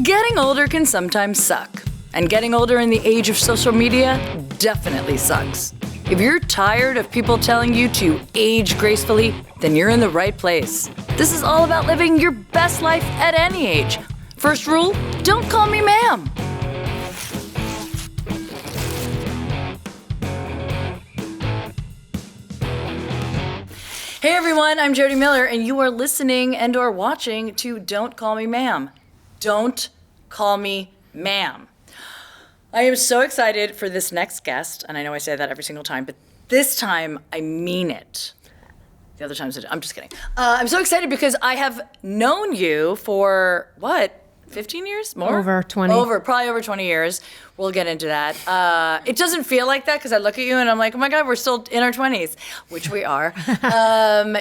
Getting older can sometimes suck, and getting older in the age of social media definitely sucks. If you're tired of people telling you to age gracefully, then you're in the right place. This is all about living your best life at any age. First rule, don't call me ma'am. Hey everyone, I'm Jodi Miller, and you are listening and or watching to Don't Call Me Ma'am. Don't call me ma'am. I am so excited for this next guest, and I know I say that every single time, but this time I mean it. The other times I'm just kidding. I'm so excited because I have known you for, 15 years? More? Over 20. Probably over 20 years. We'll get into that. It doesn't feel like that because I look at you and I'm like, oh my God, we're still in our 20s, which we are.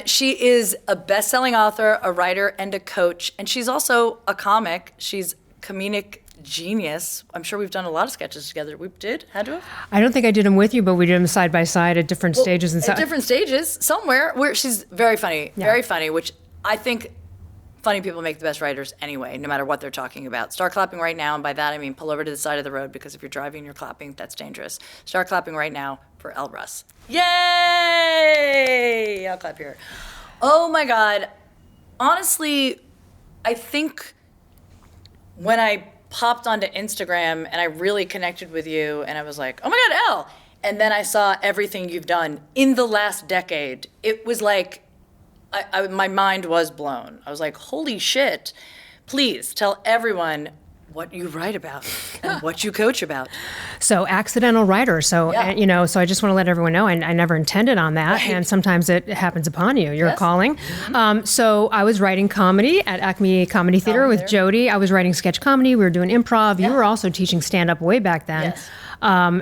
She is a best-selling author, a writer, and a coach. And she's also a comic. She's comedic genius. I'm sure we've done a lot of sketches together. We did? Had to have? I don't think I did them with you, but we did them side by side at different stages and stuff. At different stages, somewhere. Where she's very funny, very funny, which I think funny people make the best writers anyway, no matter what they're talking about. Start clapping right now, and by that I mean pull over to the side of the road, because if you're driving and you're clapping, that's dangerous. Start clapping right now for Elle Russ. Yay! I'll clap here. Oh my God. Honestly, I think when I popped onto Instagram and I really connected with you and I was like, oh my God, Elle! And then I saw everything you've done in the last decade. It was like, my mind was blown. I was like, holy shit, please tell everyone what you write about and what you coach about. So accidental writer. So, Yeah. So I just want to let everyone know I never intended on that. Right. And sometimes it happens upon you. You're Yes. calling. Mm-hmm. So I was writing comedy at Acme Comedy Theater with Jodi. I was writing sketch comedy. We were doing improv. Yeah. You were also teaching stand-up way back then. Yes.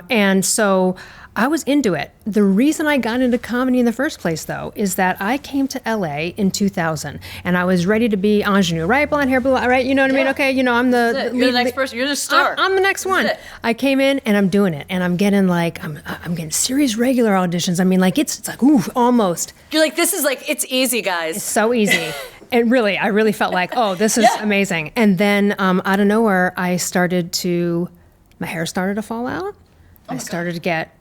And so I was into it. The reason I got into comedy in the first place, though, is that I came to LA in 2000, and I was ready to be ingenue, right? Blonde hair, blue, right? You know what I mean? Yeah. Okay, I'm the You're the next person. You're the star. I'm the next one. That's it. I came in and I'm doing it, and I'm getting I'm getting series regular auditions. I mean, like it's like ooh, almost. You're like, this is like, it's easy, guys. It's so easy. And really, I really felt like, oh, this is amazing. And then out of nowhere, my hair started to fall out. I started to get.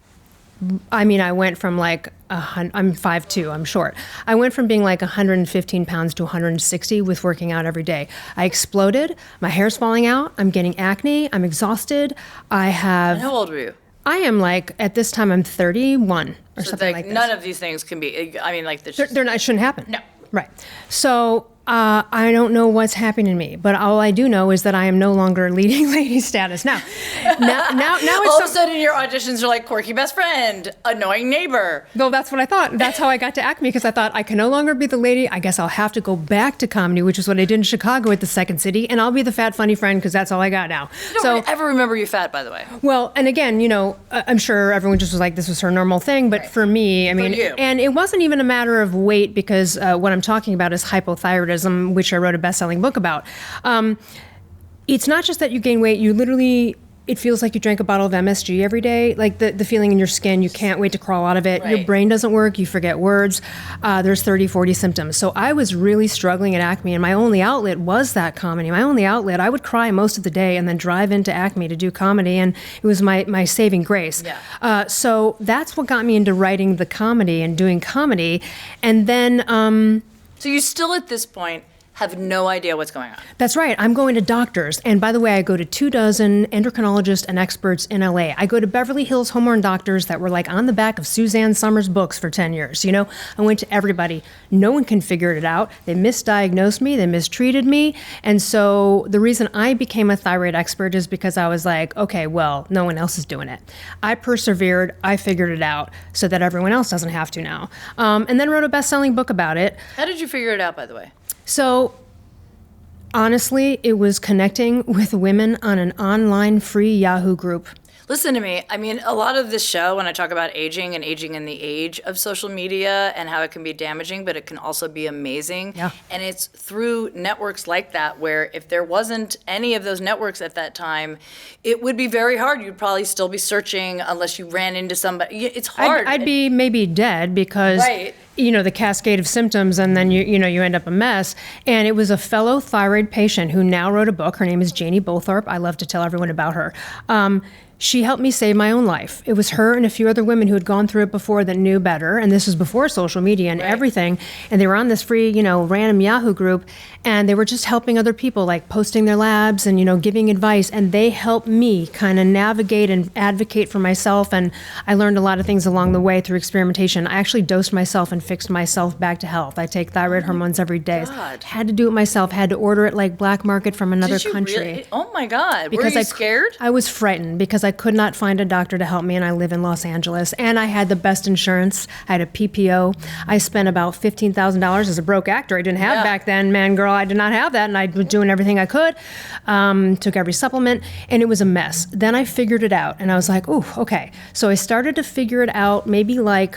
I went from like I'm 5'2", I'm short. I went from being like 115 pounds to 160 with working out every day. I exploded. My hair's falling out. I'm getting acne. I'm exhausted. And how old were you? I am like, at this time, I'm 31 or So something like this. none of these things can be, They're not, it shouldn't happen. No. Right. So I don't know what's happening to me, but all I do know is that I am no longer leading lady status. Now it's all of a sudden your auditions are like quirky best friend, annoying neighbor. Well, that's what I thought. That's how I got to Acme, because I thought I can no longer be the lady. I guess I'll have to go back to comedy, which is what I did in Chicago at the Second City, and I'll be the fat, funny friend, because that's all I got now. I don't ever remember you fat, by the way. Well, and again, I'm sure everyone just was like, this was her normal thing, but for me, and it wasn't even a matter of weight, because what I'm talking about is hypothyroidism, which I wrote a best-selling book about. It's not just that you gain weight, you literally, it feels like you drank a bottle of MSG every day, like the feeling in your skin, you can't wait to crawl out of it. Right. Your brain doesn't work, you forget words. There's 30, 40 symptoms. So I was really struggling at Acme, and my only outlet was that comedy. My only outlet, I would cry most of the day and then drive into Acme to do comedy, and it was my saving grace. Yeah. So that's what got me into writing the comedy and doing comedy. And then... So you still at this point have no idea what's going on. That's right. I'm going to doctors. And by the way, I go to 24 endocrinologists and experts in LA. I go to Beverly Hills hormone doctors that were like on the back of Suzanne Summers' books for 10 years. I went to everybody. No one can figure it out. They misdiagnosed me. They mistreated me. And so the reason I became a thyroid expert is because I was like, okay, well, no one else is doing it. I persevered. I figured it out so that everyone else doesn't have to now. And then wrote a best-selling book about it. How did you figure it out, by the way? So honestly, it was connecting with women on an online free Yahoo group. Listen to me. A lot of this show, when I talk about aging and aging in the age of social media and how it can be damaging, but it can also be amazing. Yeah. And it's through networks like that where if there wasn't any of those networks at that time, it would be very hard. You'd probably still be searching unless you ran into somebody. It's hard. I'd be maybe dead because Right. the cascade of symptoms, and then you end up a mess. And it was a fellow thyroid patient who now wrote a book. Her name is Janie Bowthorpe. I love to tell everyone about her. She helped me save my own life. It was her and a few other women who had gone through it before that knew better. And this was before social media and everything. And they were on this free, random Yahoo group. And they were just helping other people, like posting their labs and, giving advice. And they helped me kind of navigate and advocate for myself. And I learned a lot of things along the way through experimentation. I actually dosed myself and fixed myself back to health. I take thyroid hormones every day. God. Had to do it myself. Had to order it like black market from another Did you country. Really? Oh my God. Because were you scared? I was frightened because I could not find a doctor to help me, and I live in Los Angeles. And I had the best insurance. I had a PPO. I spent about $15,000 as a broke actor. I didn't have back then, man, girl. I did not have that, and I was doing everything I could. Took every supplement, and it was a mess. Then I figured it out, and I was like, ooh, okay. So I started to figure it out. I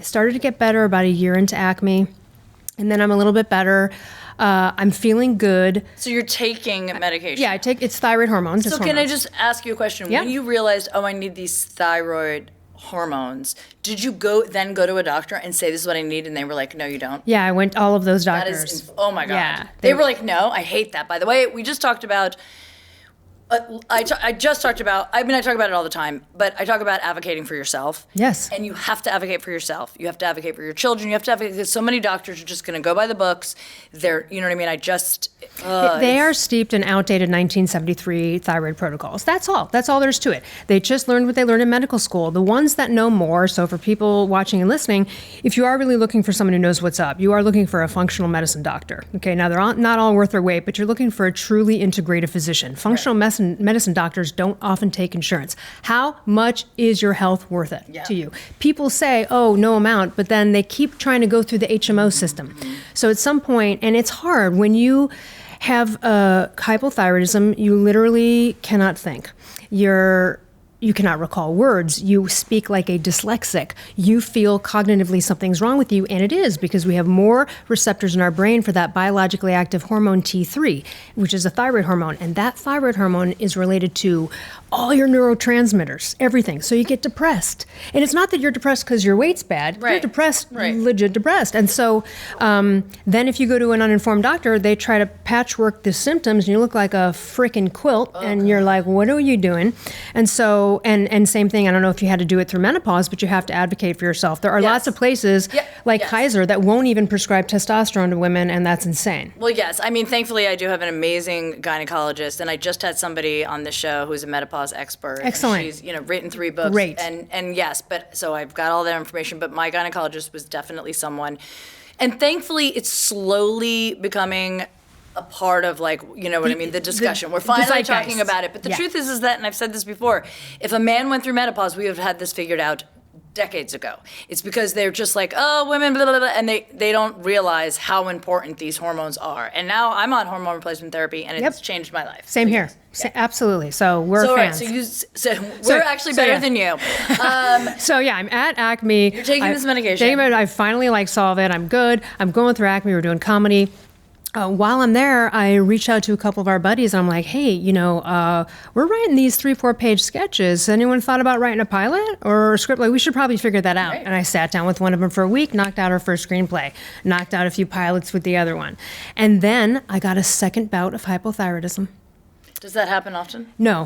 started to get better about a year into Acme, and then I'm a little bit better. I'm feeling good. So you're taking medication? Yeah, it's thyroid hormones. So can I just ask you a question? Yeah. When you realized, I need these thyroid hormones, did you go to a doctor and say, this is what I need? And they were like, no, you don't? Yeah, I went to all of those That doctors. is, oh my God. Yeah, they were like, no, I hate that. By the way, we just talked about, I talk about it all the time, but I talk about advocating for yourself. Yes. And you have to advocate for yourself. You have to advocate for your children. You have to advocate, because so many doctors are just going to go by the books. They're, you know what I mean? They are steeped in outdated 1973 thyroid protocols. That's all. That's all there's to it. They just learned what they learned in medical school. The ones that know more, so for people watching and listening, if you are really looking for someone who knows what's up, you are looking for a functional medicine doctor. Okay, now they're not all worth their weight, but you're looking for a truly integrative physician. Functional medicine doctors don't often take insurance. How much is your health worth it to you? People say, oh, no amount, but then they keep trying to go through the HMO system. So at some point, and it's hard, when you have hypothyroidism, you literally cannot think. You cannot recall words. You speak like a dyslexic. You feel cognitively something's wrong with you, and it is, because we have more receptors in our brain for that biologically active hormone T3, which is a thyroid hormone. And that thyroid hormone is related to all your neurotransmitters, everything. So you get depressed. And it's not that you're depressed because your weight's bad. You're depressed, legit depressed. And so then if you go to an uninformed doctor, they try to patchwork the symptoms, and you look like a freaking quilt, and you're like, what are you doing? And so, and same thing, I don't know if you had to do it through menopause, but you have to advocate for yourself. There are lots of places like Kaiser that won't even prescribe testosterone to women, and that's insane. Well, yes. I mean, thankfully, I do have an amazing gynecologist, and I just had somebody on the show who's a menopause expert. Excellent. She's, written 3 books. Great. And yes, but so I've got all that information, but my gynecologist was definitely someone. And thankfully, it's slowly becoming a part of, like, you know what I mean, the discussion. We're finally talking about it. But the truth is that, and I've said this before, if a man went through menopause, we would have had this figured out decades ago. It's because they're just like, oh, women, blah, blah, blah, and they don't realize how important these hormones are. And now I'm on hormone replacement therapy, and it's changed my life. Same here. Absolutely. So we're fans. We're actually better than you. So yeah, I'm at Acme. You're taking this medication. I finally solve it. I'm good. I'm going through Acme. We're doing comedy. While I'm there, I reached out to a couple of our buddies, and I'm like, hey, we're writing these 3-4 page sketches. Anyone thought about writing a pilot or a script? Like, we should probably figure that out. Right. And I sat down with one of them for a week, knocked out our first screenplay, knocked out a few pilots with the other one. And then I got a second bout of hypothyroidism. Does that happen often? No.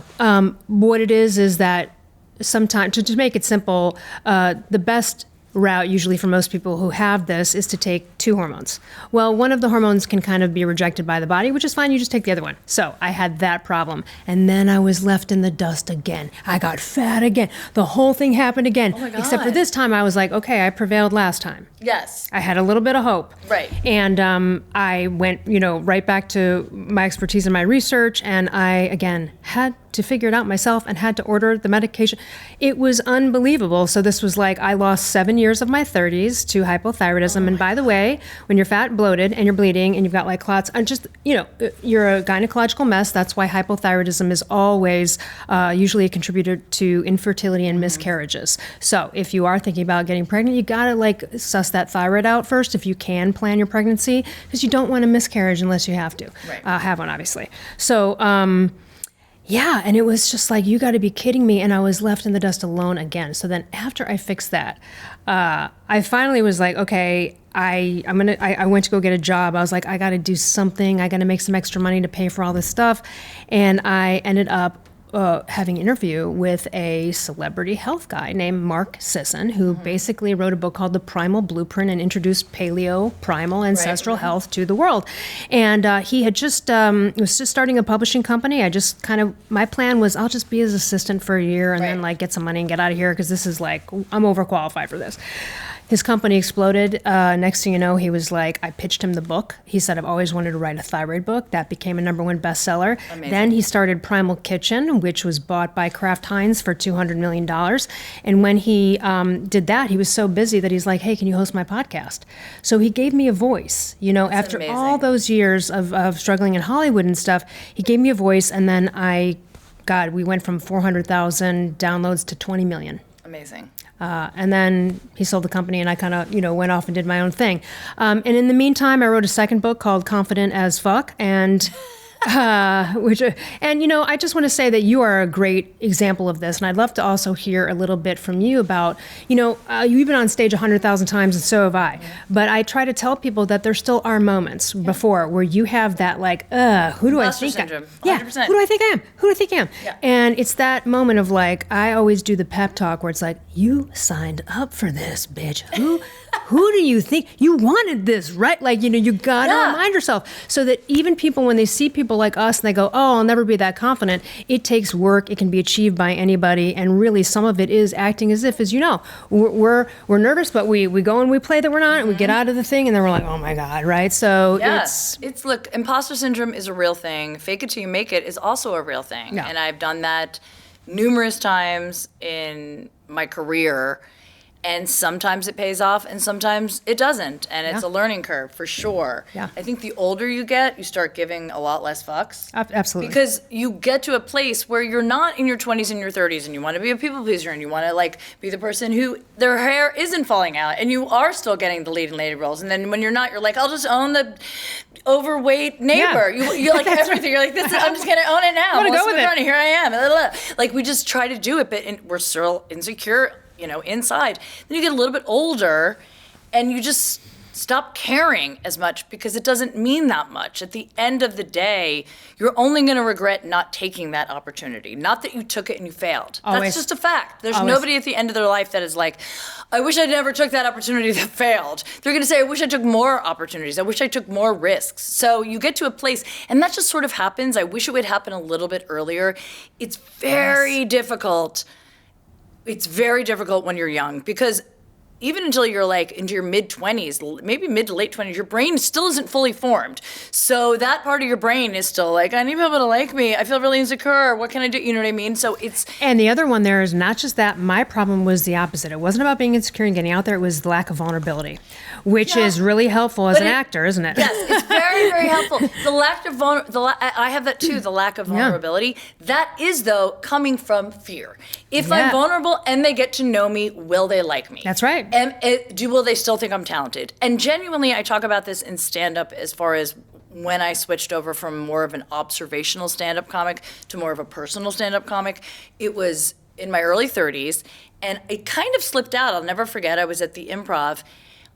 What it is that sometimes, to make it simple, the best route usually for most people who have this is to take 2 hormones. Well, one of the hormones can kind of be rejected by the body, which is fine. You just take the other one. So I had that problem. And then I was left in the dust again. I got fat again. The whole thing happened again. Oh my God. Except for this time I was like, okay, I prevailed last time. Yes. I had a little bit of hope. Right. And I went, right back to my expertise in my research, and I, again, had to figure it out myself and had to order the medication. It was unbelievable. So this was like, I lost 7 years of my 30s to hypothyroidism. And by the way, when you're fat, bloated, and you're bleeding, and you've got like clots, and just, you're a gynecological mess. That's why hypothyroidism is always usually a contributor to infertility and miscarriages. So if you are thinking about getting pregnant, you gotta suss that thyroid out first if you can plan your pregnancy, because you don't want a miscarriage unless you have to have one, obviously. So, Yeah, and it was just like, you got to be kidding me. And I was left in the dust alone again. So then after I fixed that, I finally was like, okay, I went to go get a job. I was like, I got to do something. I got to make some extra money to pay for all this stuff. And I ended up having an interview with a celebrity health guy named Mark Sisson, who basically wrote a book called The Primal Blueprint and introduced paleo, primal, ancestral health to the world. And he had was just starting a publishing company. My plan was, I'll just be his assistant for a year and then like get some money and get out of here, because this is like, I'm overqualified for this. His company exploded. Next thing you know, he was like, I pitched him the book. He said, I've always wanted to write a thyroid book. That became a #1 bestseller. Amazing. Then he started Primal Kitchen, which was bought by Kraft Heinz for $200 million. And when he did that, he was so busy that he's like, hey, can you host my podcast? So he gave me a voice. That's after amazing. all those years of struggling in Hollywood and stuff, he gave me a voice. And then we went from 400,000 downloads to 20 million. Amazing. And then he sold the company, and I kind of, went off and did my own thing. And in the meantime, I wrote a second book called Confident as Fuck, and I just want to say that you are a great example of this, and I'd love to also hear a little bit from you about, you've been on stage 100,000 times, and so have I. But I try to tell people that there still are moments before where you have that like, who do I think syndrome. 100%. Yeah, who do I think I am? Who do I think I am? Yeah. And it's that moment of like, I always do the pep talk where it's like, you signed up for this, bitch. Who do you think you wanted this, right? Like, you gotta remind yourself, so that even people, when they see people like us and they go, oh, I'll never be that confident, it takes work. It can be achieved by anybody. And really some of it is acting as if, as we're nervous, but we go and we play that we're not, and we get out of the thing, and then we're like, oh my God, right? So look, imposter syndrome is a real thing. Fake it till you make it is also a real thing. Yeah. And I've done that numerous times in my career. And sometimes it pays off and sometimes it doesn't. And it's a learning curve for sure. Yeah. I think the older you get, you start giving a lot less fucks. Absolutely. Because you get to a place where you're not in your 20s and your 30s and you want to be a people pleaser and you want to like be the person who their hair isn't falling out and you are still getting the lead and lady roles. And then when you're not, you're like, I'll just own the overweight neighbor. Yeah. You're like everything. You're like, I'm just going to own it now. I'm going to go with it. Here I am. Like we just try to do it, but we're still insecure, inside. Then you get a little bit older and you just stop caring as much because it doesn't mean that much. At the end of the day, you're only going to regret not taking that opportunity. Not that you took it and you failed. Always. That's just a fact. There's Always. nobody at the end of their life that is like, I wish I never took that opportunity that failed. They're going to say, I wish I took more opportunities. I wish I took more risks. So you get to a place, and that just sort of happens. I wish it would happen a little bit earlier. It's very difficult. It's very difficult when you're young because even until you're like into your mid-20s, maybe mid to late 20s, your brain still isn't fully formed. So that part of your brain is still like, I need people to like me. I feel really insecure. What can I do? You know what I mean? So it's... And the other one there is not just that. My problem was the opposite. It wasn't about being insecure and getting out there. It was the lack of vulnerability, which is really helpful as an actor, isn't it? Yes, it's very, very helpful. The lack of I have that too, the lack of vulnerability. That is, though, coming from fear. If I'm vulnerable and they get to know me, will they like me? That's right. And will they still think I'm talented? And genuinely, I talk about this in stand-up as far as when I switched over from more of an observational stand-up comic to more of a personal stand-up comic. It was in my early 30s, and it kind of slipped out. I'll never forget, I was at the Improv.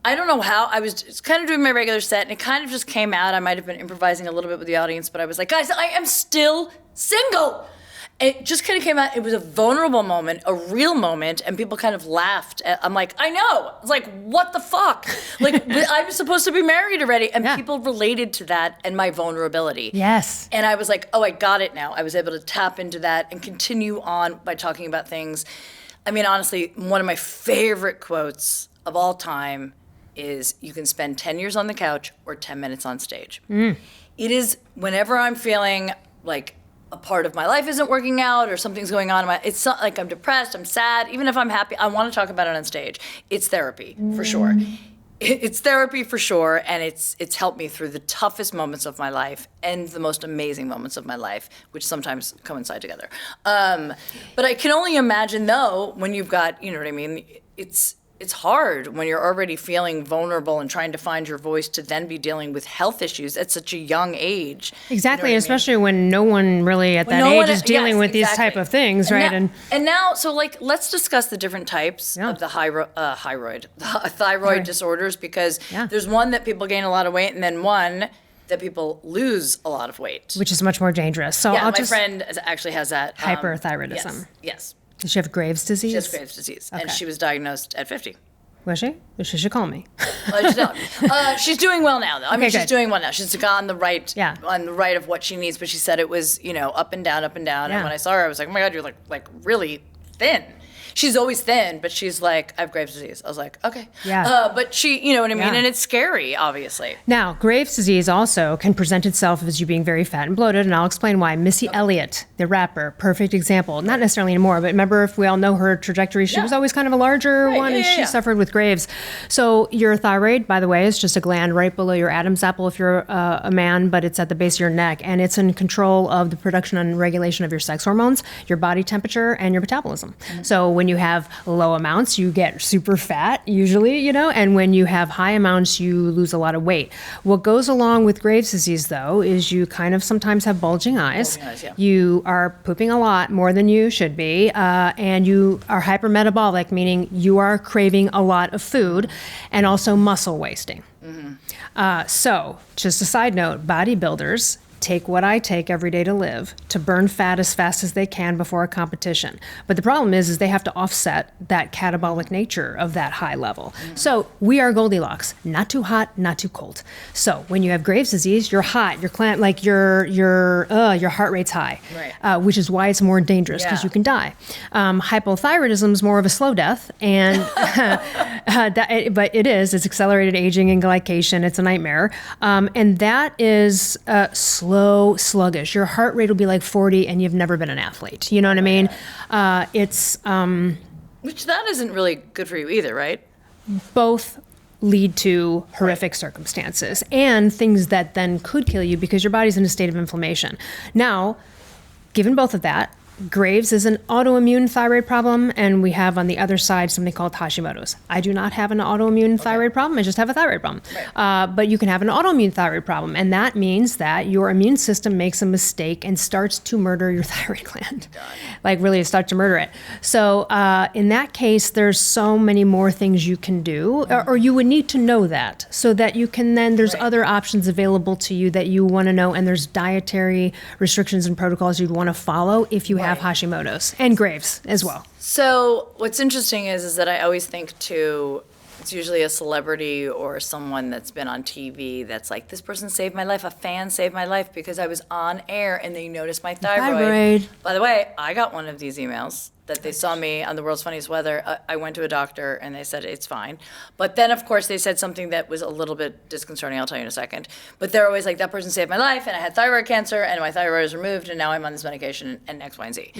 I don't know how. I was just kind of doing my regular set, and it kind of just came out. I might have been improvising a little bit with the audience, but I was like, guys, I am still single. It just kind of came out. It was a vulnerable moment, a real moment, and people kind of laughed. I'm like, I know. It's like, what the fuck? Like, I was supposed to be married already. And people related to that and my vulnerability. Yes. And I was like, oh, I got it now. I was able to tap into that and continue on by talking about things. I mean, honestly, one of my favorite quotes of all time is, you can spend 10 years on the couch or 10 minutes on stage. It is whenever I'm feeling like a part of my life isn't working out or something's going on it's not like I'm depressed, I'm sad, even if I'm happy, I want to talk about it on stage. It's therapy for sure. It's therapy for sure, and it's helped me through the toughest moments of my life and the most amazing moments of my life, which sometimes coincide together. But I can only imagine, though, when you've got, you know what I mean, it's it's hard when you're already feeling vulnerable and trying to find your voice to then be dealing with health issues at such a young age. Exactly, You know what I mean? especially when no one really at that no age one- is dealing yes, with these exactly. type of things, right? And now, so like, let's discuss the different types of the thyroid disorders, because Yeah. there's one that people gain a lot of weight, and then one that people lose a lot of weight. which is much more dangerous. So Yeah, I'll my just friend actually has that. Hyperthyroidism. Yes. Does she have Graves' disease? She has Graves' disease, and Okay. she was diagnosed at 50. Was she? Well, she should call me. She's doing well now, though. I mean, Okay, she's good. doing well now. She's on the right, Yeah. on the right of what she needs. But she said it was, up and down, up and down. Yeah. And when I saw her, I was like, oh my God, you're like really thin. She's always thin, but she's like, I have Graves' disease. I was like, okay. Yeah. But she, you know what I mean? Yeah. And it's scary, obviously. Now, Graves' disease also can present itself as you being very fat and bloated, and I'll explain why. Missy Elliott, the rapper, perfect example. Not necessarily anymore, but remember, if we all know her trajectory, she was always kind of a larger one, and she suffered with Graves. So your thyroid, by the way, is just a gland right below your Adam's apple if you're a man, but it's at the base of your neck, and it's in control of the production and regulation of your sex hormones, your body temperature, and your metabolism. So when you have low amounts, you get super fat usually, and when you have high amounts, you lose a lot of weight. What goes along with Graves' disease, though, is you kind of sometimes have bulging eyes. You are pooping a lot more than you should be, and you are hypermetabolic, meaning you are craving a lot of food, and also muscle wasting. So, just a side note, bodybuilders take what I take every day to live to burn fat as fast as they can before a competition. But the problem is they have to offset that catabolic nature of that high level. So we are Goldilocks, not too hot, not too cold. So when you have Graves' disease, you're hot, your heart rate's high, which is why it's more dangerous because you can die. Hypothyroidism is more of a slow death, and but it's accelerated aging and glycation. It's a nightmare, and that is slow, sluggish. Your heart rate will be like 40 and you've never been an athlete. You know what I mean? Which that isn't really good for you either, right? Both lead to horrific circumstances and things that then could kill you because your body's in a state of inflammation. Now, given both of that, Graves is an autoimmune thyroid problem, and we have on the other side something called Hashimoto's. I do not have an autoimmune thyroid problem. I just have a thyroid problem. But you can have an autoimmune thyroid problem, and that means that your immune system makes a mistake and starts to murder your thyroid gland. Like really start to murder it. So in that case, there's so many more things you can do, or you would need to know that so that you can then, there's other options available to you that you want to know, and there's dietary restrictions and protocols you'd want to follow if you have Hashimoto's and Graves as well. So what's interesting is that I always think too, it's usually a celebrity or someone that's been on TV that's like, this person saved my life, a fan saved my life because I was on air and they noticed my thyroid. By the way, I got one of these emails that they saw me on The World's Funniest Weather. I went to a doctor and they said it's fine. But then, of course, they said something that was a little bit disconcerting. I'll tell you in a second. But they're always like, that person saved my life and I had thyroid cancer and my thyroid was removed and now I'm on this medication and X, Y, and Z.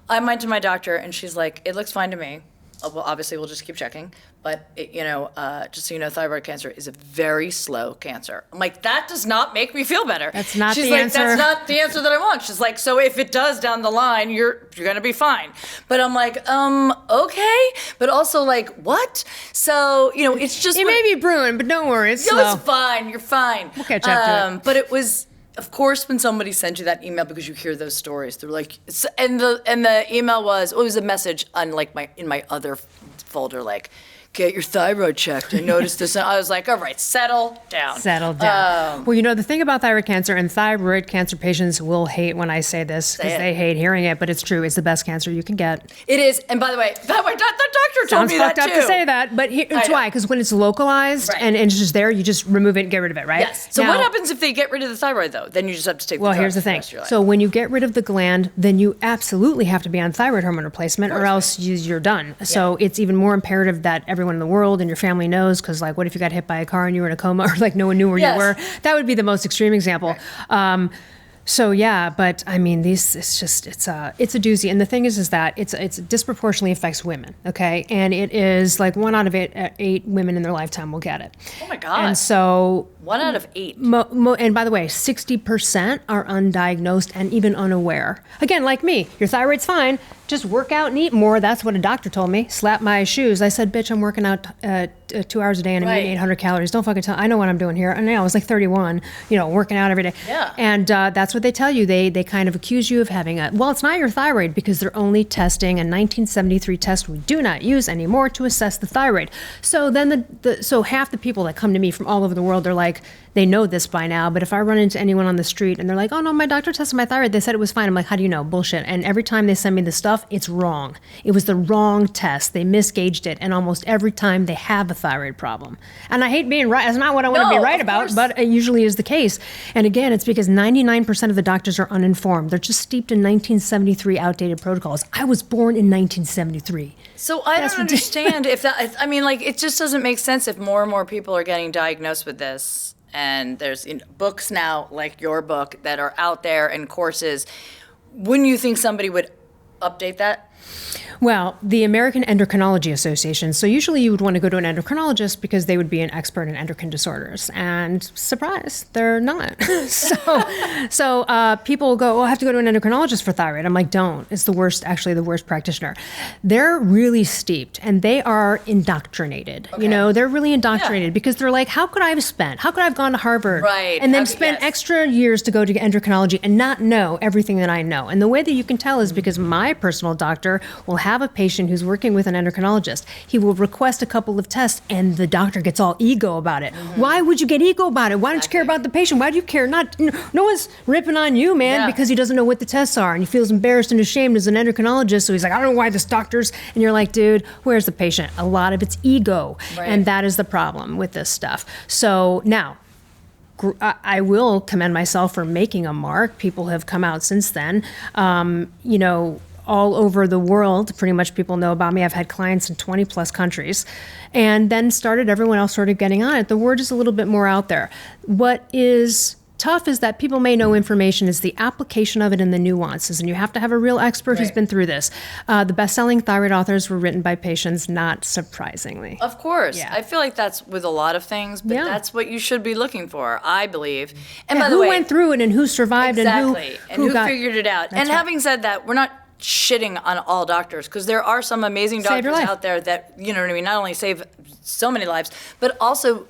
I went to my doctor and she's like, it looks fine to me. Well, obviously, we'll just keep checking. But, just so you know, thyroid cancer is a very slow cancer. I'm like, that does not make me feel better. That's not She's the like, answer. That's not the answer that I want. She's like, so if it does down the line, you're going to be fine. But I'm like, okay. But also, like, what? So, it's just... It may be brewing, but don't worry, it's No, slow. it's fine. You're fine. We'll catch up to it. But it was... Of course, when somebody sends you that email, because you hear those stories, they're like, and the email was, it was a message on in my other folder, like, get your thyroid checked. I noticed this. And I was like, all right, settle down. Settle down. Well, the thing about thyroid cancer, and thyroid cancer patients will hate when I say this because they hate hearing it, but it's true. It's the best cancer you can get. It is. And by the way, the doctor told Sounds me that fucked up too. to say that, but it's why, because when it's localized and it's just there, you just remove it and get rid of it, right? Yes. So what happens if they get rid of the thyroid, though? Then you just have to take the Well, here's the thing. So when you get rid of the gland, then you absolutely have to be on thyroid hormone replacement or else you're done. So it's even more imperative that everyone in the world and your family knows, because like, what if you got hit by a car and you were in a coma or like no one knew where you were? That would be the most extreme example. So yeah, but I mean, it's a doozy. And the thing is that it's disproportionately affects women. Okay. And it is like 1 out of 8 women in their lifetime will get it. Oh my God. And so 1 out of 8. And by the way, 60% are undiagnosed and even unaware. Again, like me, your thyroid's fine. Just work out and eat more. That's what a doctor told me. Slap my shoes. I said, bitch, I'm working out 2 hours a day and I'm eating 800 calories. Don't fucking tell. I know what I'm doing here. And I was like 31, working out every day. Yeah. And that's what they tell you. They kind of accuse you of having well, it's not your thyroid because they're only testing a 1973 test we do not use anymore to assess the thyroid. So then so half the people that come to me from all over the world, they're like, they know this by now, but if I run into anyone on the street and they're like, oh no, my doctor tested my thyroid, they said it was fine. I'm like, how do you know? Bullshit. And every time they send me the stuff, it's wrong. It was the wrong test. They misgauged it. And almost every time they have a thyroid problem. And I hate being right. That's not what I want to be right about, but it usually is the case. And again, it's because 99% of the doctors are uninformed. They're just steeped in 1973 outdated protocols. I was born in 1973. So I don't understand if that, it just doesn't make sense if more and more people are getting diagnosed with this. And there's books now, like your book, that are out there and courses. Wouldn't you think somebody would update that? Well, the American Endocrinology Association. So usually you would want to go to an endocrinologist because they would be an expert in endocrine disorders. And surprise, they're not. So people go, I have to go to an endocrinologist for thyroid. I'm like, don't. It's the worst practitioner. They're really steeped and they are indoctrinated. Okay. They're really indoctrinated because they're like, how could I have gone to Harvard and then spent extra years to go to endocrinology and not know everything that I know? And the way that you can tell is because my personal doctor will have a patient who's working with an endocrinologist. He will request a couple of tests and the doctor gets all ego about it. Mm-hmm. Why would you get ego about it? Why don't you care about the patient? Why do you care? No one's ripping on you, man, because he doesn't know what the tests are and he feels embarrassed and ashamed as an endocrinologist. So he's like, I don't know why this doctor's, and you're like, dude, where's the patient? A lot of it's ego. Right. And that is the problem with this stuff. So now, I will commend myself for making a mark. People have come out since then. All over the world, pretty much people know about me. I've had clients in 20 plus countries, and then everyone else started getting on it. The word is a little bit more out there. What is tough is that people may know information, is the application of it and the nuances, and you have to have a real expert who's been through this. The best-selling thyroid authors were written by patients, not surprisingly. Of course. Yeah. I feel like that's with a lot of things, but that's what you should be looking for, I believe. And by the way, who went through it and who survived and who figured it out. And having said that, we're not shitting on all doctors because there are some amazing doctors out there that, not only save so many lives, but also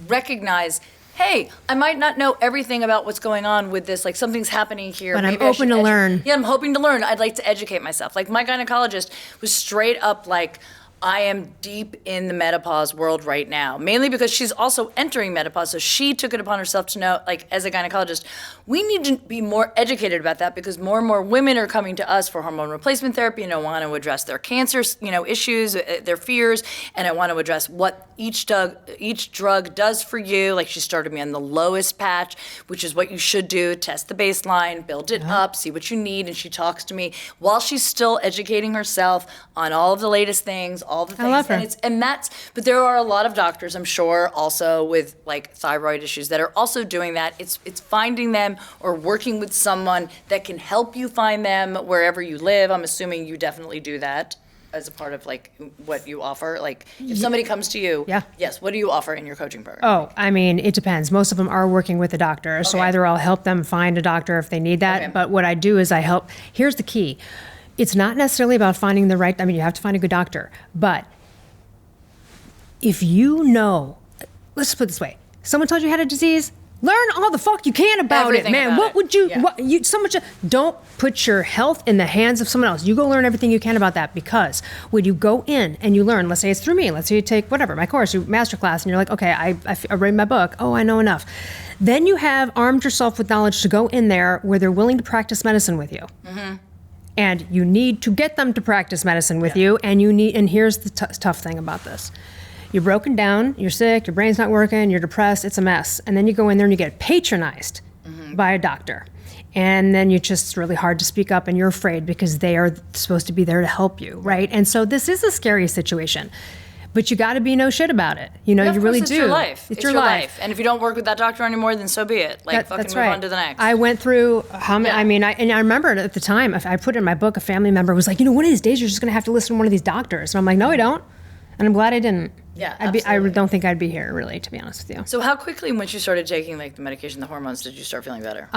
recognize, hey, I might not know everything about what's going on with this, like something's happening here. But I'm open to learn. Yeah, I'm hoping to learn. I'd like to educate myself. Like my gynecologist was straight up like, I am deep in the menopause world right now, mainly because she's also entering menopause. So she took it upon herself to know, like, as a gynecologist, we need to be more educated about that because more and more women are coming to us for hormone replacement therapy and I want to address their cancer, issues, their fears, and I want to address what each drug does for you. Like she started me on the lowest patch, which is what you should do, test the baseline, build it up, see what you need. And she talks to me while she's still educating herself on all of the latest things, all the things. I love her. But there are a lot of doctors, I'm sure, also with like thyroid issues that are also doing that. It's finding them or working with someone that can help you find them wherever you live. I'm assuming you definitely do that as a part of like what you offer. Like if somebody comes to you, yes, what do you offer in your coaching program? Oh, it depends. Most of them are working with a doctor. So either I'll help them find a doctor if they need that. But what I do is here's the key. It's not necessarily about finding the right, you have to find a good doctor, but if let's put it this way, someone told you had a disease, learn all the fuck you can about it, man. What would you, don't put your health in the hands of someone else. You go learn everything you can about that because when you go in and you learn, let's say it's through me, let's say you take my course, your masterclass, and you're like, okay, I read my book, I know enough. Then you have armed yourself with knowledge to go in there where they're willing to practice medicine with you. Mm-hmm. And you need to get them to practice medicine with you. And here's the tough thing about this. You're broken down, you're sick, your brain's not working, you're depressed, it's a mess. And then you go in there and you get patronized by a doctor. And then it's really hard to speak up and you're afraid because they are supposed to be there to help you, right? And so this is a scary situation. But you got to be no shit about it. You really do. It's your life. It's your life. And if you don't work with that doctor anymore, then so be it. Move on to the next. I went through I remember at the time, I put in my book, a family member was like, one of these days you're just going to have to listen to one of these doctors. And I'm like, no, I don't. And I'm glad I didn't. Yeah, I absolutely. don't think I'd be here, really, to be honest with you. So how quickly, once you started taking like the medication, the hormones, did you start feeling better?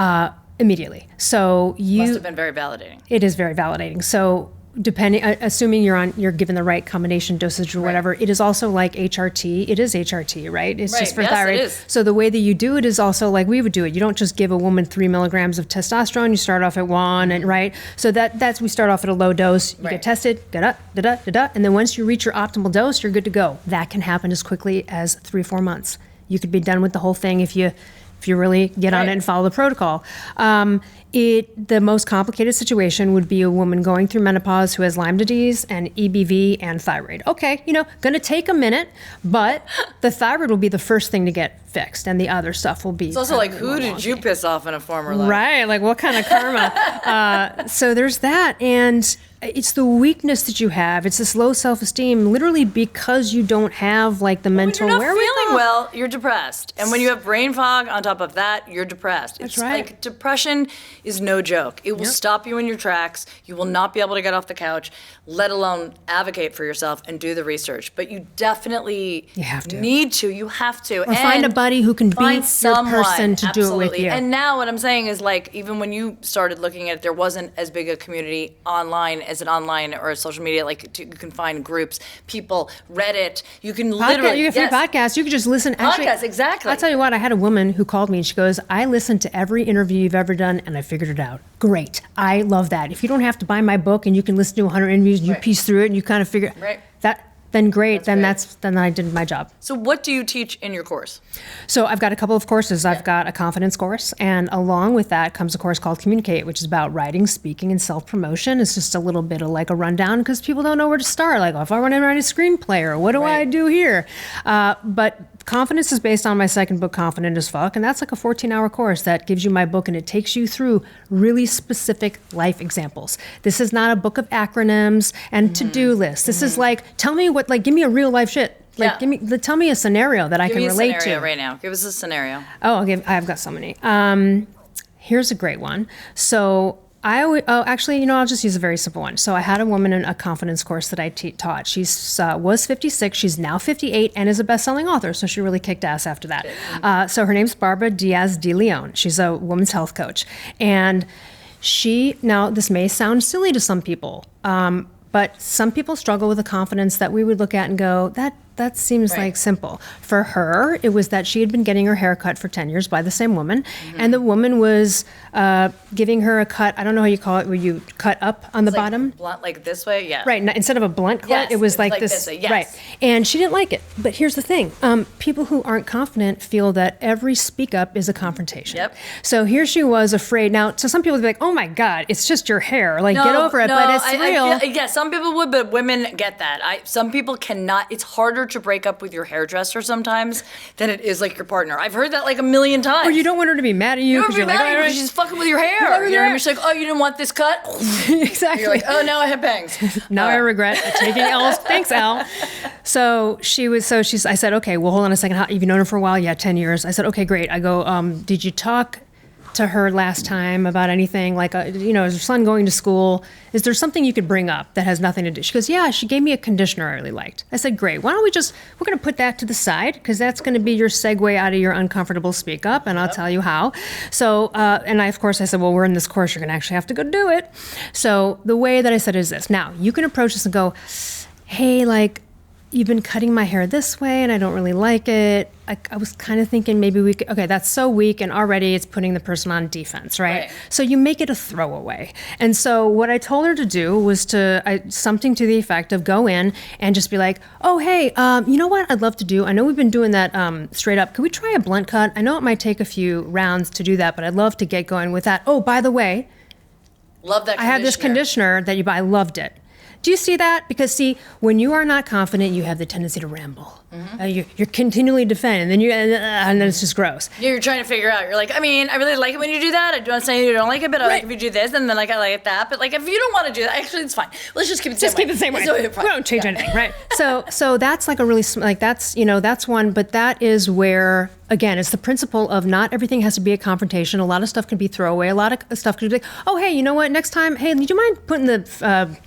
Immediately. So Must have been very validating. it is very validating. So depending, assuming you're given the right combination dosage or whatever, it is also like HRT. It is HRT, right? It's just for Yes, thyroid. it is. So the way that you do it is also like we would do it. You don't just give a woman 3 milligrams of testosterone. You start off at 1, and right. So that's we start off at a low dose. You get tested, and then once you reach your optimal dose, you're good to go. That can happen as quickly as 3 or 4 months. You could be done with the whole thing if you really get on it and follow the protocol. The most complicated situation would be a woman going through menopause who has Lyme disease and EBV and thyroid. Okay, going to take a minute, but the thyroid will be the first thing to get fixed, and the other stuff will be. It's also like, who did you piss off in a former life? Right, like what kind of karma? So there's that, and it's the weakness that you have. It's this low self-esteem, literally because you don't have like the mental When you're not wherewithal. feeling well, you're depressed. And when you have brain fog on top of that, you're depressed. That's It's right. like depression is no joke. It will stop you in your tracks. You will not be able to get off the couch, let alone advocate for yourself and do the research. But you definitely You have to. need to. You have to. Or find a buddy who can be find your someone, person to do it with absolutely. you. And now what I'm saying is like, even when you started looking at it, there wasn't as big a community online as an online or a social media. Like you can find groups, people, Reddit. You can literally. You get free podcasts. You can just listen. Actually, Podcasts, exactly. I'll tell you what. I had a woman who called me and she goes, "I listened to every interview you've ever done, and I figured it out. Great. I love that. If you don't have to buy my book and you can listen to 100 interviews, and you piece through it, and you kind of figure that. Then great. Then I did my job." So what do you teach in your course? So I've got a couple of courses. I've got a confidence course, and along with that comes a course called Communicate, which is about writing, speaking, and self-promotion. It's just a little bit of like a rundown because people don't know where to start. Like, if I want to write a screenplay, or what do I do here? But confidence is based on my second book, Confident as Fuck, and that's like a 14-hour course that gives you my book, and it takes you through really specific life examples. This is not a book of acronyms and to-do lists. This is like, give me a real life shit. Like, tell me a scenario that I can relate to. Give me a scenario right now. Give us a scenario. Oh, I've got so many. Here's a great one. So I'll just use a very simple one. So I had a woman in a confidence course that I taught. She was 56. She's now 58 and is a best-selling author. So she really kicked ass after that. So her name's Barbara Diaz de Leon. She's a women's health coach. And now this may sound silly to some people, but some people struggle with a confidence that we would look at and go, that seems like simple. For her, it was that she had been getting her hair cut for 10 years by the same woman, and the woman was giving her a cut, I don't know how you call it, where you cut up on the bottom. Blunt, like this way? Yeah. Right, instead of a blunt cut, Yes, it was it's like like this. this way, yes. Right, and she didn't like it. But here's the thing. People who aren't confident feel that every speak up is a confrontation. Yep. So here she was afraid. Now, so some people would be like, oh my God, it's just your hair. Like, get over it, but it's real. Yeah, some people would, but women get that. Some people cannot. It's harder to break up with your hairdresser sometimes than it is like your partner. I've heard that like a million times. Or you don't want her to be mad at you because you're like, oh, right. she's fucking with your hair. You know what I mean? She's like, oh, you didn't want this cut? Exactly. You're like, oh, now I have bangs. Now I regret taking Elle's. Thanks, Elle. So I said, okay, well, hold on a second. Have you known her for a while? Yeah, 10 years. I said, okay, great. I go, did you talk to her last time about anything? Like, is her son going to school? Is there something you could bring up that has nothing to do? She goes, yeah, she gave me a conditioner I really liked. I said, great. Why don't we're going to put that to the side because that's going to be your segue out of your uncomfortable speak up, and I'll tell you how. So, and I said, well, we're in this course. You're going to actually have to go do it. So the way that I said it is this. Now, you can approach this and go, hey, like, you've been cutting my hair this way and I don't really like it. I was kind of thinking maybe we could, okay, that's so weak and already it's putting the person on defense, right? So you make it a throwaway. And so what I told her to do was something to the effect of go in and just be like, oh, hey, you know what I'd love to do? I know we've been doing that straight up. Could we try a blunt cut? I know it might take a few rounds to do that, but I'd love to get going with that. Oh, by the way, love that. I have this conditioner that you buy. I loved it. Do you see that? Because when you are not confident, you have the tendency to ramble. You're continually defending, and then it's just gross. Yeah, you're trying to figure out. You're like, I mean, I really like it when you do that. I don't say you don't like it, but I like if you do this, and then like I like that. But like if you don't want to do that, actually, it's fine. Let's just keep it the same way. We don't change anything, right? So that's like a really that's one. But that is where, again, it's the principle of not everything has to be a confrontation. A lot of stuff can be throwaway. A lot of stuff can be like, oh, hey, you know what? Next time, hey, do you mind putting the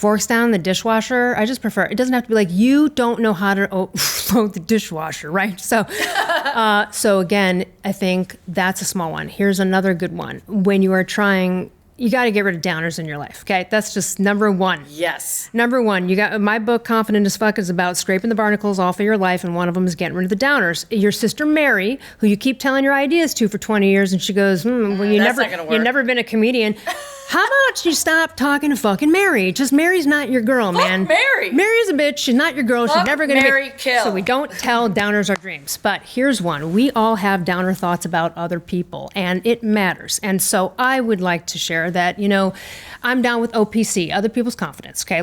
forks down in the dishwasher. I just prefer, it doesn't have to be like, you don't know how to load the dishwasher, right? So, so again, I think that's a small one. Here's another good one. When you are trying, you got to get rid of downers in your life. Okay. That's just number one. Yes. Number one, you got my book, Confident as Fuck, is about scraping the barnacles off of your life. And one of them is getting rid of the downers. Your sister, Mary, who you keep telling your ideas to for 20 years. And she goes, well, you've never been a comedian. How about you stop talking to fucking Mary? Just Mary's not your girl, man. Mary. Mary's a bitch. She's not your girl. She's never going to be. Mary, kill. So we don't tell downers our dreams. But here's one. We all have downer thoughts about other people, and it matters. And so I would like to share that, I'm down with OPC, other people's confidence. Okay,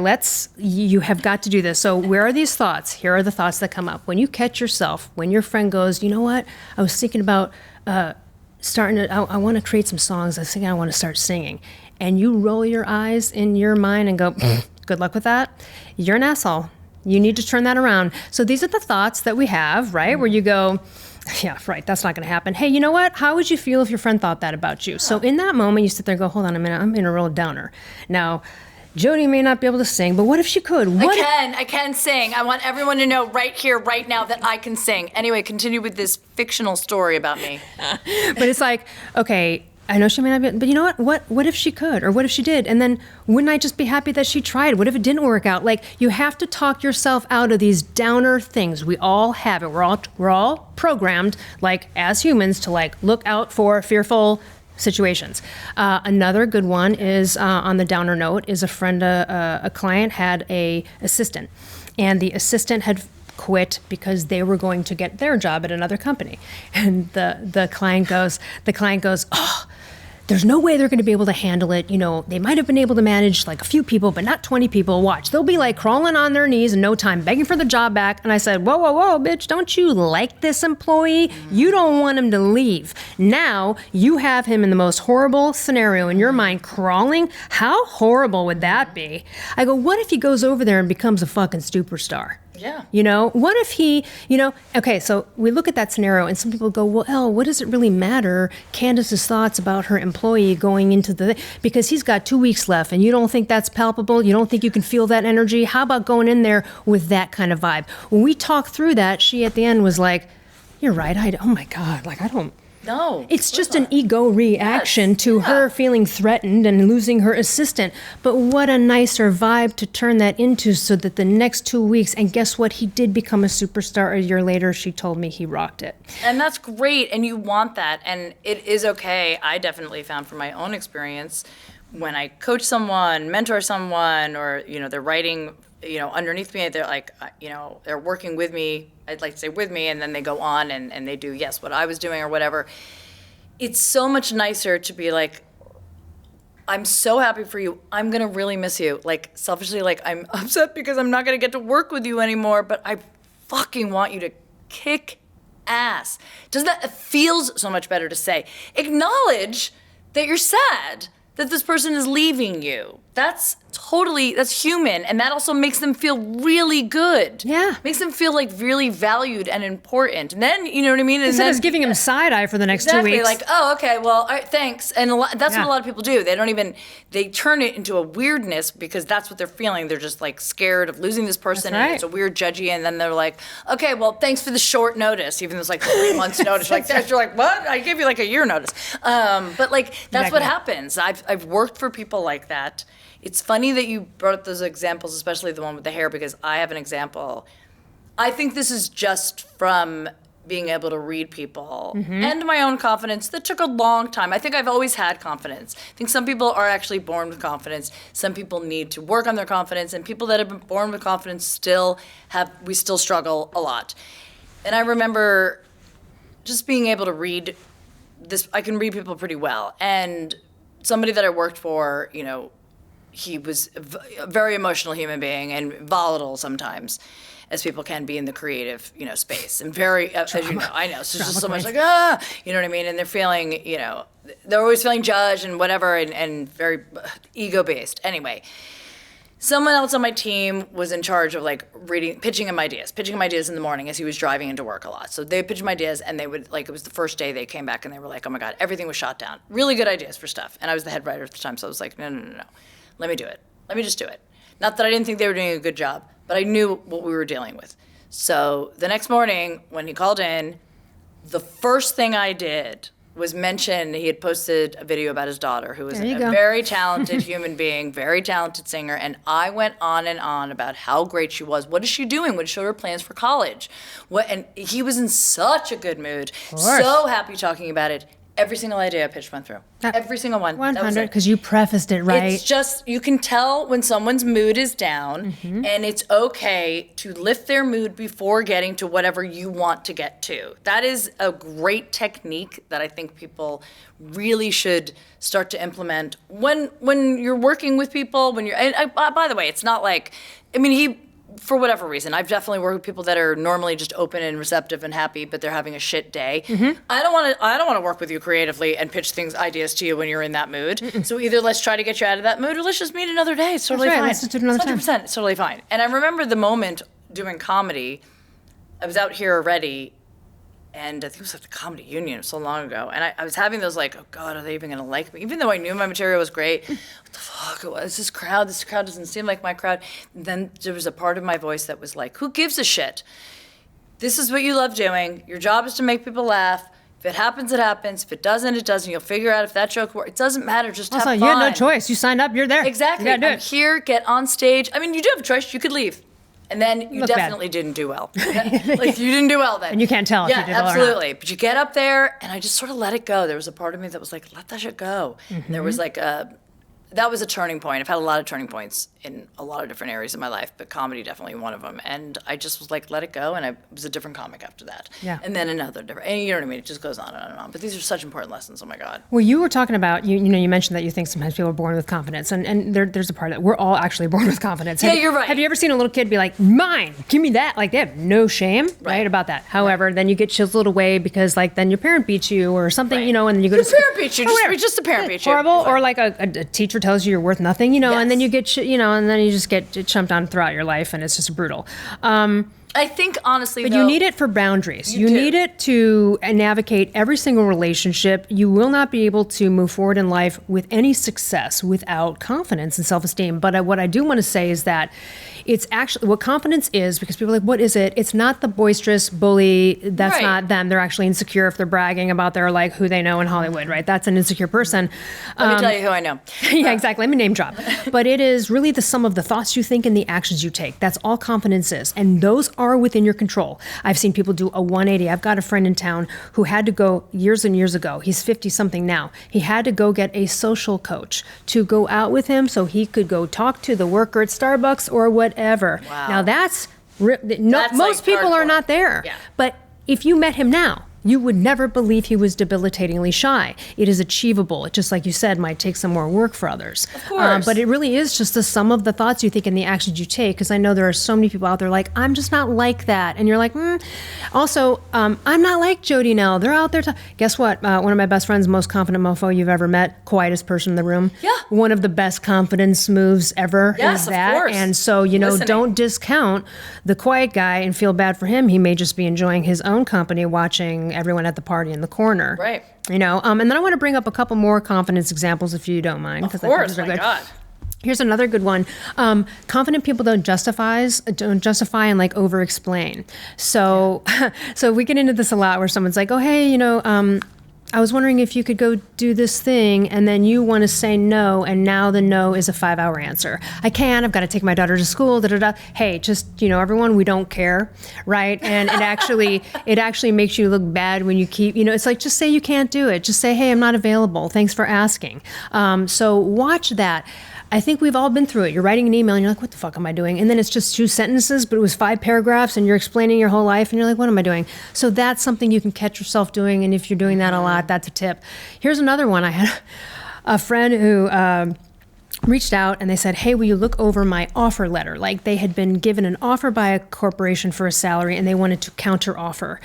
you have got to do this. So where are these thoughts? Here are the thoughts that come up. When you catch yourself, when your friend goes, you know what? I was thinking about I want to create some songs. I was thinking I want to start singing. And you roll your eyes in your mind and go, good luck with that. You're an asshole. You need to turn that around. So these are the thoughts that we have, right? Where you go, yeah, right, that's not going to happen. Hey, you know what? How would you feel if your friend thought that about you? So in that moment, you sit there and go, hold on a minute, I'm in a real downer. Now, Jodi may not be able to sing, but what if she could? I can sing. I want everyone to know right here, right now, that I can sing. Anyway, continue with this fictional story about me. But it's like, okay, I know she may not be, but you know what? What if she could? Or what if she did? And then wouldn't I just be happy that she tried? What if it didn't work out? Like, you have to talk yourself out of these downer things. We all have it. We're all programmed, like, as humans, to like look out for fearful situations. Another good one is on the downer note is a client had a assistant, and the assistant had quit because they were going to get their job at another company. And the client goes, oh, there's no way they're going to be able to handle it. They might have been able to manage like a few people, but not 20 people. Watch, they'll be like crawling on their knees in no time, begging for the job back. And I said, whoa, bitch, don't you like this employee? You don't want him to leave. Now you have him in the most horrible scenario in your mind, crawling. How horrible would that be? I go, what if he goes over there and becomes a fucking superstar? Yeah. What if he, okay, so we look at that scenario and some people go, well, Elle, what does it really matter? Candace's thoughts about her employee going into because he's got 2 weeks left and you don't think that's palpable? You don't think you can feel that energy? How about going in there with that kind of vibe? When we talked through that, she at the end was like, you're right. Oh my God, like I don't. No. It's just an ego reaction to her feeling threatened and losing her assistant. But what a nicer vibe to turn that into so that the next 2 weeks, and guess what? He did become a superstar a year later. She told me he rocked it. And that's great. And you want that. And it is okay. I definitely found from my own experience when I coach someone, mentor someone, or, they're writing, underneath me, they're like, they're working with me. I'd like to say with me, and then they go on and they do, what I was doing or whatever. It's so much nicer to be like, I'm so happy for you. I'm going to really miss you. Like, selfishly, like, I'm upset because I'm not going to get to work with you anymore, but I fucking want you to kick ass. It feels so much better to say. Acknowledge that you're sad that this person is leaving you. That's human. And that also makes them feel really good. Yeah. Makes them feel like really valued and important. And then, you know what I mean? Instead of giving him side eye for the next 2 weeks. Like, oh, okay, well, all right, thanks. And that's what a lot of people do. They turn it into a weirdness because that's what they're feeling. They're just like scared of losing this person. That's right. And it's a weird judgy. And then they're like, okay, well, thanks for the short notice, even though it's like 3 months notice. Like, you're like, what? I gave you like a year notice. But like, that's what happens. I've worked for people like that. It's funny that you brought up those examples, especially the one with the hair, because I have an example. I think this is just from being able to read people and my own confidence that took a long time. I think I've always had confidence. I think some people are actually born with confidence. Some people need to work on their confidence, and people that have been born with confidence we still struggle a lot. And I remember just being able to read this. I can read people pretty well. And somebody that I worked for, he was a very emotional human being and volatile sometimes, as people can be in the creative, space. And very, as you know, I know. So there's just so much like, you know what I mean? And they're feeling, they're always feeling judged and whatever and very ego-based. Anyway, someone else on my team was in charge of like pitching him ideas in the morning as he was driving into work a lot. So they pitched him ideas and they would it was the first day they came back and they were like, oh my God, everything was shot down. Really good ideas for stuff. And I was the head writer at the time. So I was like, no. Let me do it. Let me just do it. Not that I didn't think they were doing a good job, but I knew what we were dealing with. So the next morning when he called in, the first thing I did was mention he had posted a video about his daughter, who was a very talented human being, very talented singer, and I went on and on about how great she was. What is she doing? What showed her plans for college? And he was in such a good mood, so happy talking about it. Every single idea I pitched went through. Every single one. 100, because you prefaced it right. It's just, you can tell when someone's mood is down, and it's okay to lift their mood before getting to whatever you want to get to. That is a great technique that I think people really should start to implement when you're working with people, when you're, and by the way, it's not like, I mean, for whatever reason, I've definitely worked with people that are normally just open and receptive and happy, but they're having a shit day. I don't want to work with you creatively and pitch ideas to you when you're in that mood. So either let's try to get you out of that mood, or let's just meet another day. It's totally fine. Let's just do it another time. 100%. It's totally fine. And I remember the moment doing comedy. I was out here already, and I think it was at the Comedy Union so long ago. And I was having those like, oh God, are they even going to like me? Even though I knew my material was great. What the fuck? This crowd doesn't seem like my crowd. And then there was a part of my voice that was like, who gives a shit? This is what you love doing. Your job is to make people laugh. If it happens, it happens. If it doesn't, it doesn't. You'll figure out if that joke works. It doesn't matter. Just have fun. You had no choice. You signed up. You're there. Exactly. I'm here. Get on stage. I mean, you do have a choice. You could leave. And then you definitely didn't do well. Like, you didn't do well then. And you can't tell if you did well or not. Absolutely. But you get up there, and I just sort of let it go. There was a part of me that was like, let that shit go. And there was like that was a turning point. I've had a lot of turning points in a lot of different areas of my life, but comedy definitely one of them. And I just was like, let it go, and I was a different comic after that. Yeah. And then another different, and you know what I mean? It just goes on and on and on. But these are such important lessons. Oh my God. Well, you were talking about, you mentioned that you think sometimes people are born with confidence, and there's a part of that. We're all actually born with confidence. Yeah, you're right. Have you ever seen a little kid be like, mine, give me that? Like, they have no shame, right about that. However, then you get chiseled away because, like, then your parent beats you or something, and then you go to parent beats you. Just a parent beats you. Horrible. Or like a teacher tells you you're worth nothing, and then you get, and then you just get chumped on throughout your life, and it's just brutal. I think, honestly, but you need it for boundaries. You need it to navigate every single relationship. You will not be able to move forward in life with any success without confidence and self-esteem. But what I do want to say is that it's actually what confidence is, because people are like, what is it? It's not the boisterous bully. That's not them. They're actually insecure if they're bragging about their, like, who they know in Hollywood, right? That's an insecure person. Let me tell you who I know. Yeah, exactly. Let me name drop. But it is really the sum of the thoughts you think and the actions you take. That's all confidence is. And those are within your control. I've seen people do a 180. I've got a friend in town who had to go years and years ago. He's 50 something now. He had to go get a social coach to go out with him so he could go talk to the worker at Starbucks or whatever. Wow. Now that's most people are not there. Yeah. But if you met him now, you would never believe he was debilitatingly shy. It is achievable. It, just like you said, might take some more work for others. Of course. But it really is just the sum of the thoughts you think and the actions you take. Because I know there are so many people out there like, I'm just not like that. And you're like, Also, I'm not like Jodi Miller. They're out there. Guess what? One of my best friends, most confident mofo you've ever met, quietest person in the room. Yeah. One of the best confidence moves ever is that. Of course. And so, don't discount the quiet guy and feel bad for him. He may just be enjoying his own company, watching everyone at the party in the corner. Right. And then I want to bring up a couple more confidence examples if you don't mind. Of course, my God. Here's another good one. Confident people don't justify and like over explain. So we get into this a lot where someone's like, oh, hey, I was wondering if you could go do this thing, and then you want to say no, and now the no is a 5-hour answer. I can't, I've got to take my daughter to school, Hey, just, everyone, we don't care, right? And it actually makes you look bad when you keep, it's like, just say you can't do it. Just say, hey, I'm not available. Thanks for asking. So watch that. I think we've all been through it. You're writing an email and you're like, what the fuck am I doing? And then it's just 2 sentences, but it was 5 paragraphs and you're explaining your whole life and you're like, what am I doing? So that's something you can catch yourself doing. And if you're doing that a lot, that's a tip. Here's another one. I had a friend who reached out and they said, hey, will you look over my offer letter? Like they had been given an offer by a corporation for a salary and they wanted to counter offer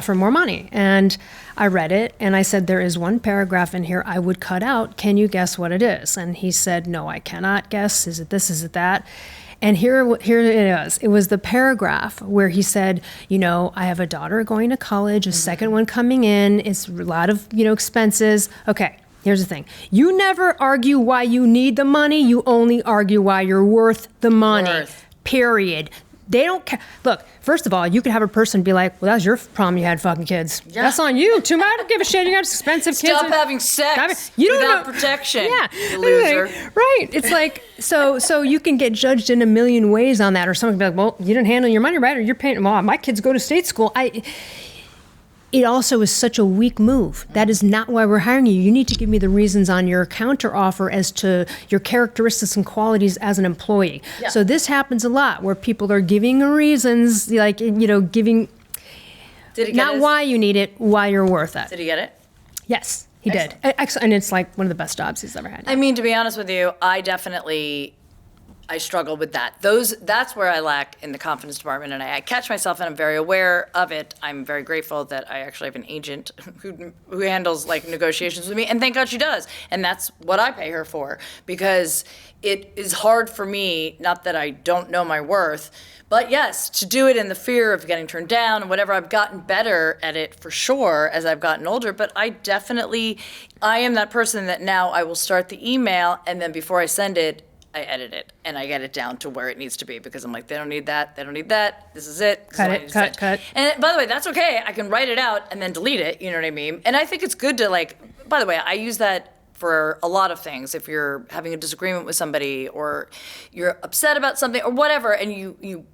for more money. And I read it and I said, there is one paragraph in here I would cut out. Can you guess what it is? And he said, no, I cannot guess. Is it this? Is it that? And here it is. It was the paragraph where he said, I have a daughter going to college, a second one coming in. It's a lot of, expenses. Okay. Here's the thing. You never argue why you need the money. You only argue why you're worth the money. Period. They don't care. Look, first of all, you could have a person be like, well, that was your problem. You had fucking kids. Yeah. That's on you. Too much. I don't give a shit. You got expensive kids. Stop having sex without protection. Yeah. You loser. Right. It's like, so you can get judged in a million ways on that. Or someone can be like, well, you didn't handle your money right. Or you're paying, well, my kids go to state school. It also is such a weak move. That is not why we're hiring you. You need to give me the reasons on your counter offer as to your characteristics and qualities as an employee. Yeah. So this happens a lot where people are giving reasons, like, giving not why you need it, why you're worth it. Did he get it? Yes, he did. Excellent. And it's like one of the best jobs he's ever had. I mean, to be honest with you, I struggle with that. That's where I lack in the confidence department, and I catch myself, and I'm very aware of it. I'm very grateful that I actually have an agent who handles like negotiations with me, and thank God she does. And that's what I pay her for, because it is hard for me, not that I don't know my worth, but yes, to do it in the fear of getting turned down and whatever. I've gotten better at it for sure as I've gotten older, but I am that person that now I will start the email, and then before I send it, I edit it and I get it down to where it needs to be, because I'm like, they don't need that. This is it. Cut. And by the way, that's okay. I can write it out and then delete it. You know what I mean? And I think it's good to by the way, I use that for a lot of things. If you're having a disagreement with somebody or you're upset about something or whatever, and you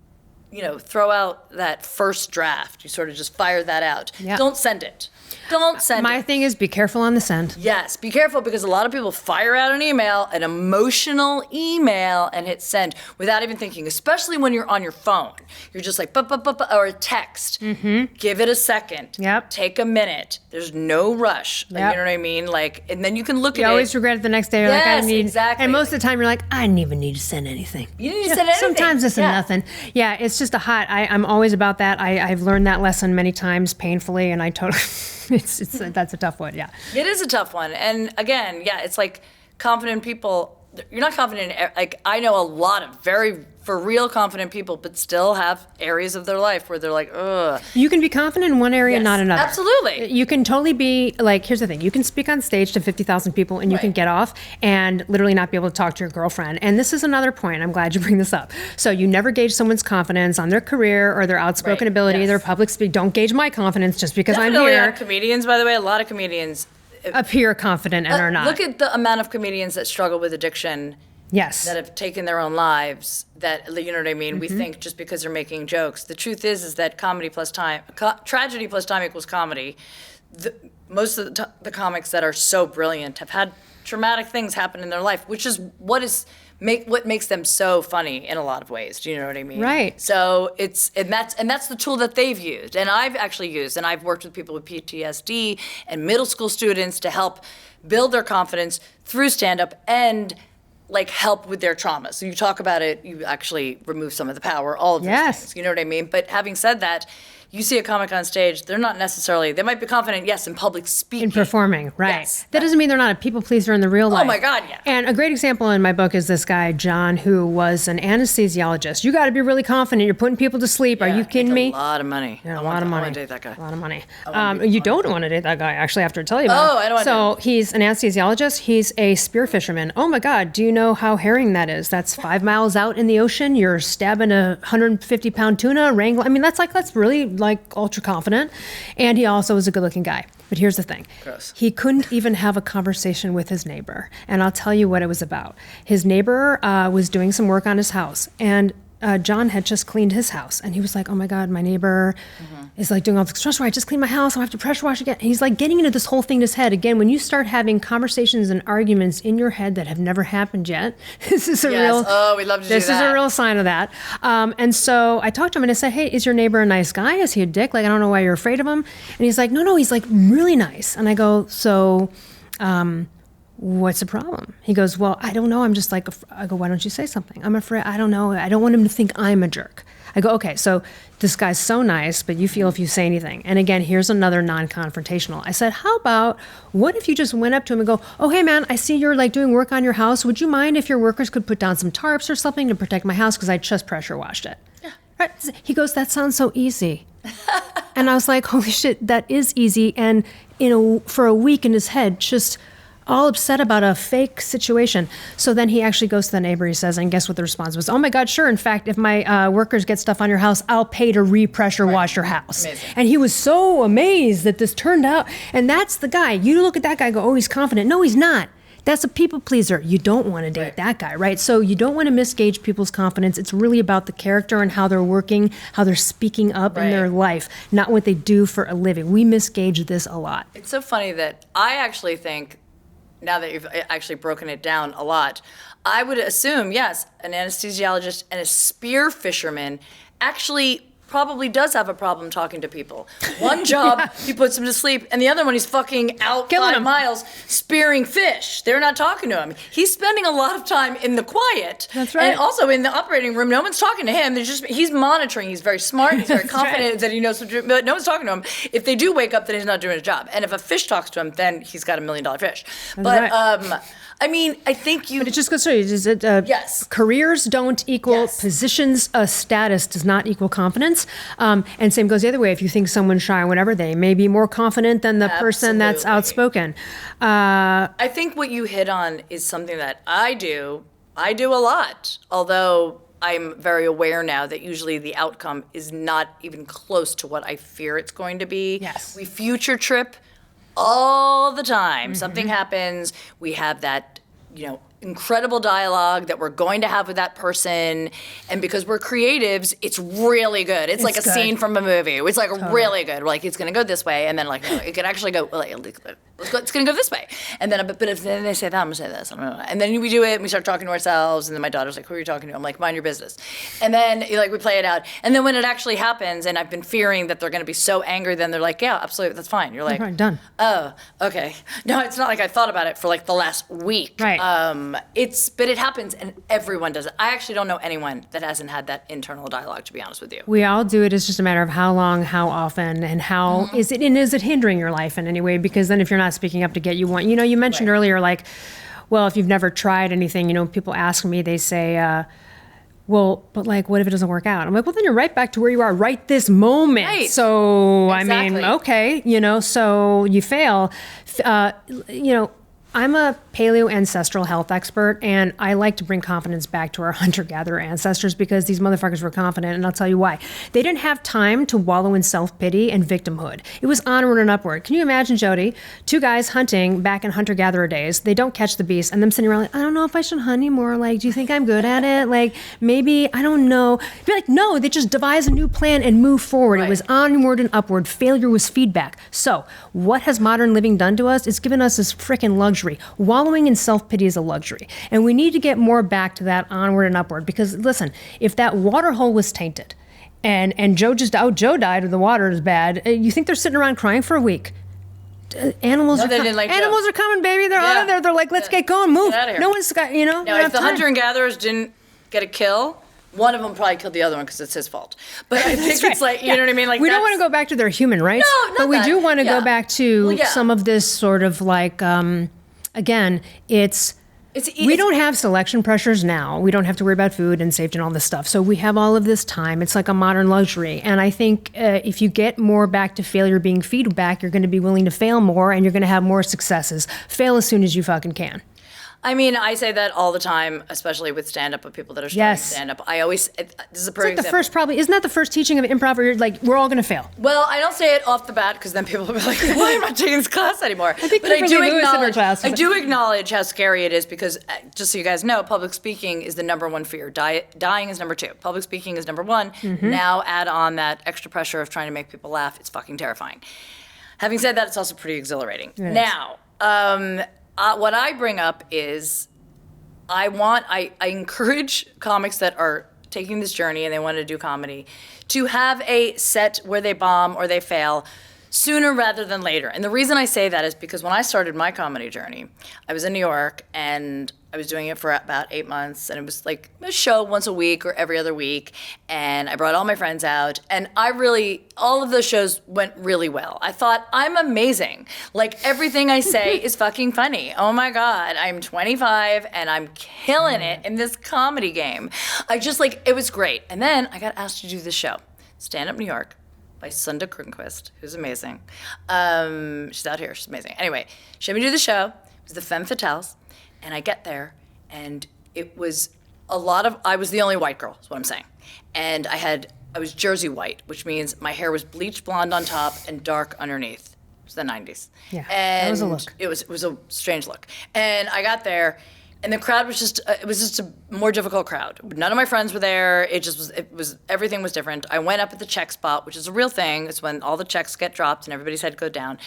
throw out that first draft, you sort of just fire that out. Yeah. Don't send it. Don't send it. My thing is be careful on the send. Yes, be careful, because a lot of people fire out an emotional email, and hit send without even thinking, especially when you're on your phone. You're just like, or a text. Mm-hmm. Give it a second. Yep. Take a minute. There's no rush. Yep. You know what I mean? And then you can look at it. You always regret it the next day. You're like, I need. Exactly. And most of the time you're like, I didn't even need to send anything. You didn't need to send anything. Sometimes it's nothing. Yeah, it's just I'm always about that. I've learned that lesson many times painfully, and I totally... that's a tough one, yeah. It is a tough one. And again, yeah, it's like confident people, you're not confident in, I know a lot of for real confident people, but still have areas of their life where they're like, ugh. You can be confident in one area, yes, not another. Absolutely. You can totally be, here's the thing. You can speak on stage to 50,000 people and you can get off and literally not be able to talk to your girlfriend. And this is another point. I'm glad you bring this up. So you never gauge someone's confidence on their career or their outspoken ability, their public speak. Don't gauge my confidence just because I'm here. On comedians, by the way, a lot of comedians appear confident and are not. Look at the amount of comedians that struggle with addiction. Yes. That have taken their own lives, that, you know what I mean? Mm-hmm. We think just because they're making jokes. The truth is that comedy plus time, tragedy plus time equals comedy. Most of the comics that are so brilliant have had traumatic things happen in their life, which is what makes them so funny in a lot of ways. Do you know what I mean? Right. So that's the tool that they've used, and I've actually used, and I've worked with people with PTSD and middle school students to help build their confidence through stand-up and help with their trauma. So you talk about it, you actually remove some of the power, all of those things. You know what I mean? But having said that, you see a comic on stage, they're not necessarily, they might be confident, yes, in public speaking. In performing, right. Yes. That doesn't mean they're not a people pleaser in the real life. Oh my God, yeah. And a great example in my book is this guy, John, who was an anesthesiologist. You got to be really confident. You're putting people to sleep. Are you kidding me? A lot of money. Yeah, a lot of money. I want to date that guy. A lot of money. You don't want to date that guy, actually, after I tell you about it. I don't want to. So he's an anesthesiologist. He's a spear fisherman. Oh my God, do you know how herring that is? That's 5 miles out in the ocean. You're stabbing a 150-pound tuna, wrangling. I mean, that's really ultra confident. And he also was a good-looking guy. But here's the thing. Gross. He couldn't even have a conversation with his neighbor. And I'll tell you what it was about. His neighbor was doing some work on his house. And John had just cleaned his house. And he was like, oh my God, my neighbor is doing all this pressure. I just cleaned my house. I have to pressure wash again. And he's getting into this whole thing in his head. Again, when you start having conversations and arguments in your head that have never happened yet, this is a real... Oh, we'd love to do that. This is a real sign of that. And so I talked to him and I said, hey, is your neighbor a nice guy? Is he a dick? I don't know why you're afraid of him. And he's like, no, he's really nice. And I go, so... what's the problem? He goes, well, I don't know. I'm just I go, why don't you say something? I'm afraid, I don't know. I don't want him to think I'm a jerk. I go, okay, so this guy's so nice, but you feel if you say anything. And again, here's another non-confrontational. I said, how about, what if you just went up to him and go, oh, hey man, I see you're doing work on your house. Would you mind if your workers could put down some tarps or something to protect my house? Because I just pressure washed it. Yeah. Right? He goes, that sounds so easy. And I was like, holy shit, that is easy. And for a week in his head, just... all upset about a fake situation. So then he actually goes to the neighbor, he says, and guess what the response was? Oh my God, sure. In fact, if my workers get stuff on your house, I'll pay to re-pressure wash your house. Amazing. And he was so amazed that this turned out, and that's the guy. You look at that guy and go, oh, he's confident. No, he's not. That's a people pleaser. You don't want to date that guy, right? So you don't want to misgauge people's confidence. It's really about the character and how they're working, how they're speaking up in their life, not what they do for a living. We misgauge this a lot. It's so funny that I actually think, now that you've actually broken it down a lot, I would assume, yes, an anesthesiologist and a spear fisherman actually probably does have a problem talking to people. One job, he puts them to sleep, and the other one, he's fucking out Killing 5 miles spearing fish. They're not talking to him. He's spending a lot of time in the quiet. That's right. And also in the operating room, no one's talking to him. He's monitoring. He's very smart. He's very confident that he knows what to do, but no one's talking to him. If they do wake up, then he's not doing his job. And if a fish talks to him, then he's got $1 million fish. But I mean, I think But it just goes to show you, yes. Careers don't equal positions. Status does not equal confidence. And same goes the other way. If you think someone's shy or whatever, they may be more confident than the person that's outspoken. I think what you hit on is something that I do a lot, although I'm very aware now that usually the outcome is not even close to what I fear it's going to be. Yes. We future trip all the time. Something happens, we have that, incredible dialogue that we're going to have with that person, and because we're creatives, it's really good. It's like a scene from a movie. It's like really good. We're like, it's going to go this way, and then like, no, it could actually go, it's going to go this way. And then, but if then they say that, I'm going to say this. And then we do it, and we start talking to ourselves, and then my daughter's like, who are you talking to? I'm like, mind your business. And then we play it out. And then when it actually happens, and I've been fearing that they're going to be so angry, then they're like, yeah, absolutely, that's fine. You're like, right, done. Oh, okay. No, it's not like I thought about it for like the last week. Right. But it happens, and everyone does it. I actually don't know anyone that hasn't had that internal dialogue, to be honest with you. We all do it. It's just a matter of how long, how often, and how is it hindering your life in any way? Because then if you're not speaking up to get you want, you mentioned earlier, like, well, if you've never tried anything, people ask me, they say, well, but like, what if it doesn't work out? I'm like, well, then you're right back to where you are right this moment. Right. So, Exactly. I mean, okay, so you fail. I'm a paleo ancestral health expert, and I like to bring confidence back to our hunter-gatherer ancestors because these motherfuckers were confident, and I'll tell you why. They didn't have time to wallow in self-pity and victimhood. It was onward and upward. Can you imagine, Jodi, 2 guys hunting back in hunter-gatherer days, they don't catch the beast, and them sitting around like, I don't know if I should hunt anymore. Like, do you think I'm good at it? Like, maybe, I don't know. Be like, no, they just devise a new plan and move forward. Right. It was onward and upward. Failure was feedback. So, what has modern living done to us? It's given us this frickin' luxury. Wallowing in self-pity is a luxury. And we need to get more back to that onward and upward. Because listen, if that water hole was tainted and Joe died or the water is bad, you think they're sitting around crying for a week? Animals are coming, baby. They're out of there. They're like, let's get going, move. Get no one's got, Now, if the hunter and gatherers didn't get a kill, one of them probably killed the other one because it's his fault. But I think it's like, you know what I mean? Like, we don't want to go back to their human rights, but we do want to go back to some of this sort of like, again, we don't have selection pressures now. We don't have to worry about food and safety and all this stuff. So we have all of this time. It's like a modern luxury. And I think if you get more back to failure being feedback, you're going to be willing to fail more and you're going to have more successes. Fail as soon as you fucking can. I mean, I say that all the time, especially with stand-up, with people that are starting stand-up. I always, this is a perfect example. Isn't that the first teaching of improv where you're like, we're all going to fail? Well, I don't say it off the bat because then people will be like, why am I taking this class anymore? I think I do acknowledge how scary it is because, just so you guys know, public speaking is the number one fear. Dying is number 2. Public speaking is number 1. Mm-hmm. Now add on that extra pressure of trying to make people laugh. It's fucking terrifying. Having said that, it's also pretty exhilarating. Now, what I bring up is I encourage comics that are taking this journey and they want to do comedy to have a set where they bomb or they fail sooner rather than later. And the reason I say that is because when I started my comedy journey, I was in New York and I was doing it for about 8 months, and it was like a show once a week or every other week, and I brought all my friends out, and all of those shows went really well. I thought, I'm amazing. Like, everything I say is fucking funny. Oh my God, I'm 25, and I'm killing it in this comedy game. It was great. And then I got asked to do this show, Stand Up New York, by Sunda Kronquist, who's amazing. She's out here, she's amazing. Anyway, she had me do the show. was the Femme Fatales, and I get there, and it was I was the only white girl, is what I'm saying. And I was Jersey white, which means my hair was bleached blonde on top and dark underneath. It was the 90s. Yeah, and that was a look. It was a strange look. And I got there, and the crowd was just a more difficult crowd. None of my friends were there. Everything was different. I went up at the check spot, which is a real thing. It's when all the checks get dropped and everybody's head go down.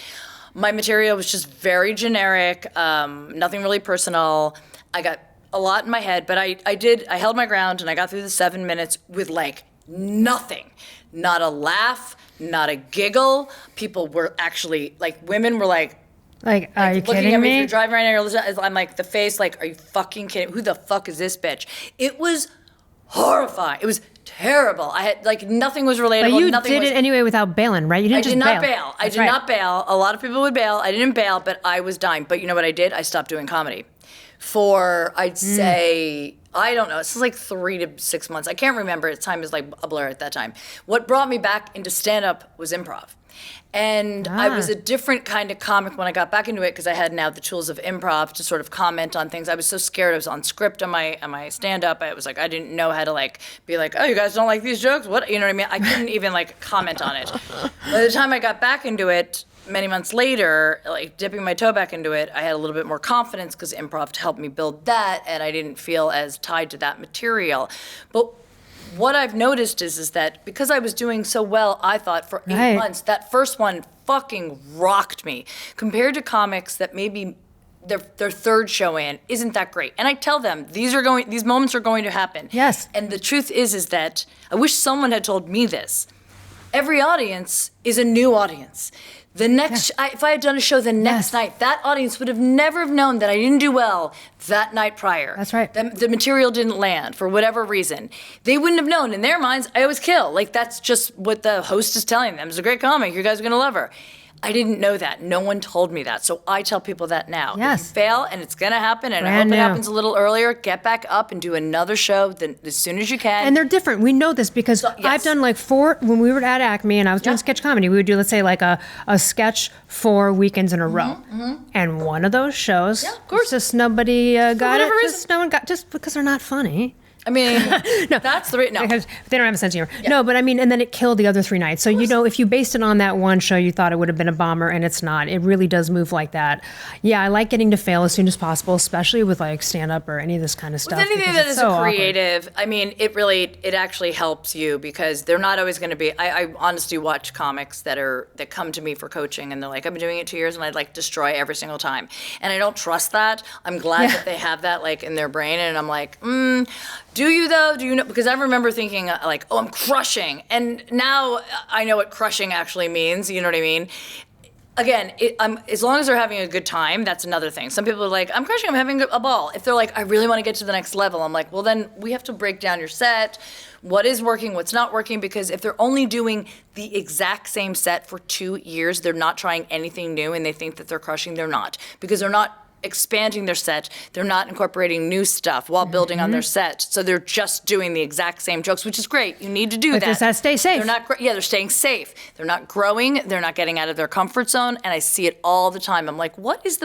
My material was just very generic, nothing really personal. I got a lot in my head, but I held my ground, and I got through the 7 minutes with like nothing. Not a laugh, not a giggle. People were actually, like, women were like, are you looking kidding at me? me? If you're driving right now, I'm like, the face, like, are you fucking kidding? Who the fuck is this bitch? It was horrifying. It was terrible. I had, like, nothing was relatable. But you nothing did was, it anyway without bailing, right? You didn't just bail. I did not bail. A lot of people would bail. I didn't bail, but I was dying. But you know what I did? I stopped doing comedy for, I'd say, I don't know, this is like 3 to 6 months. I can't remember. Time is like a blur at that time. What brought me back into stand-up was improv. And I was a different kind of comic when I got back into it, because I had now the tools of improv to sort of comment on things. I was so scared. I was on script on my stand-up. I was like, I didn't know how to like be like, oh, you guys don't like these jokes? What? You know what I mean? I couldn't even like comment on it. By the time I got back into it, many months later, like dipping my toe back into it, I had a little bit more confidence because improv helped me build that, and I didn't feel as tied to that material. But what I've noticed is that because I was doing so well, I thought for 8 months, that first one fucking rocked me. Compared to comics that maybe their third show in isn't that great. And I tell them, these moments are going to happen. Yes. And the truth is that I wish someone had told me this. Every audience is a new audience. The next, if I had done a show the next night, that audience would have never have known that I didn't do well that night prior. That's right. The material didn't land for whatever reason. They wouldn't have known. In their minds, I always kill. Like, that's just what the host is telling them. It's a great comic. You guys are going to love her. I didn't know that. No one told me that. So I tell people that now. Yes. If you fail, and it's going to happen, and I Brand hope it new. happens a little earlier, get back up and do another show as soon as you can. And they're different. We know this because I've done like 4, when we were at Acme and I was doing sketch comedy, we would do, let's say, like a sketch 4 weekends in a row. And one of those shows, of course. just nobody got it. whatever Just no one got, just because they're not funny. I mean, No. that's the reason. No. Because they don't have a sense of humor. Yeah. No, but I mean, and then it killed the other 3 nights. So, you know, if you based it on that one show, you thought it would have been a bomber, and it's not. It really does move like that. Yeah, I like getting to fail as soon as possible, especially with like stand-up or any of this kind of stuff. With anything because that it's is so creative, I mean, it actually helps you because they're not always going to be. I honestly watch comics that come to me for coaching, and they're like, I've been doing it 2 years, and I'd like destroy every single time, and I don't trust that. I'm glad that they have that like in their brain, and I'm like, do you though? Do you know? Because I remember thinking like, oh, I'm crushing, and now I know what crushing actually means. You know what I mean? Again, as long as they're having a good time, that's another thing. Some people are like, I'm crushing, I'm having a ball. If they're like, I really want to get to the next level, I'm like, well, then we have to break down your set. What is working, what's not working? Because if they're only doing the exact same set for 2 years, they're not trying anything new, and they think that they're crushing, they're not. Because they're not expanding their set, they're not incorporating new stuff while building on their set. So they're just doing the exact same jokes, which is great. You need to do that. Does that stay safe? They're not. They're staying safe. They're not growing. They're not getting out of their comfort zone. And I see it all the time. I'm like, what is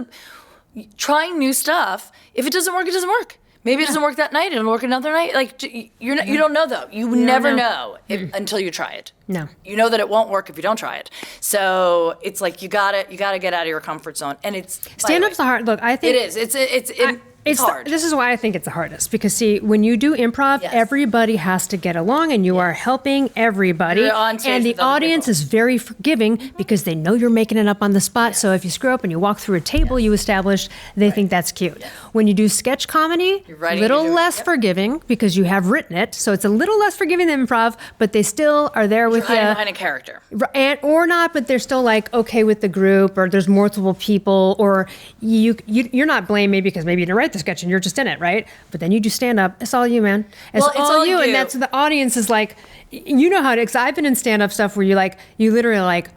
trying new stuff? If it doesn't work, it doesn't work. Maybe it doesn't work that night. It'll work another night. Like you don't know though. You never know until you try it. No. You know that it won't work if you don't try it. So it's like you gotta get out of your comfort zone. And it's stand-up's hard. Look, I think it is. It's hard. This is why I think it's the hardest, because see, when you do improv, everybody has to get along, and you are helping everybody. You're on stage and the with other audience people. is very forgiving because they know you're making it up on the spot. So if you screw up and you walk through a table you established, they think that's cute. When you do sketch comedy, a little less forgiving because you have written it. So it's a little less forgiving than improv, but they still are there with you. Behind a character. Or not, but they're still like okay with the group, or there's multiple people, or you're not blamed maybe because maybe you didn't write the sketch and you're just in it, right? But then you do stand up. It's all you, man. It's all you, and that's the audience is like, you know how it is. 'Cause I've been in stand up stuff where you literally like.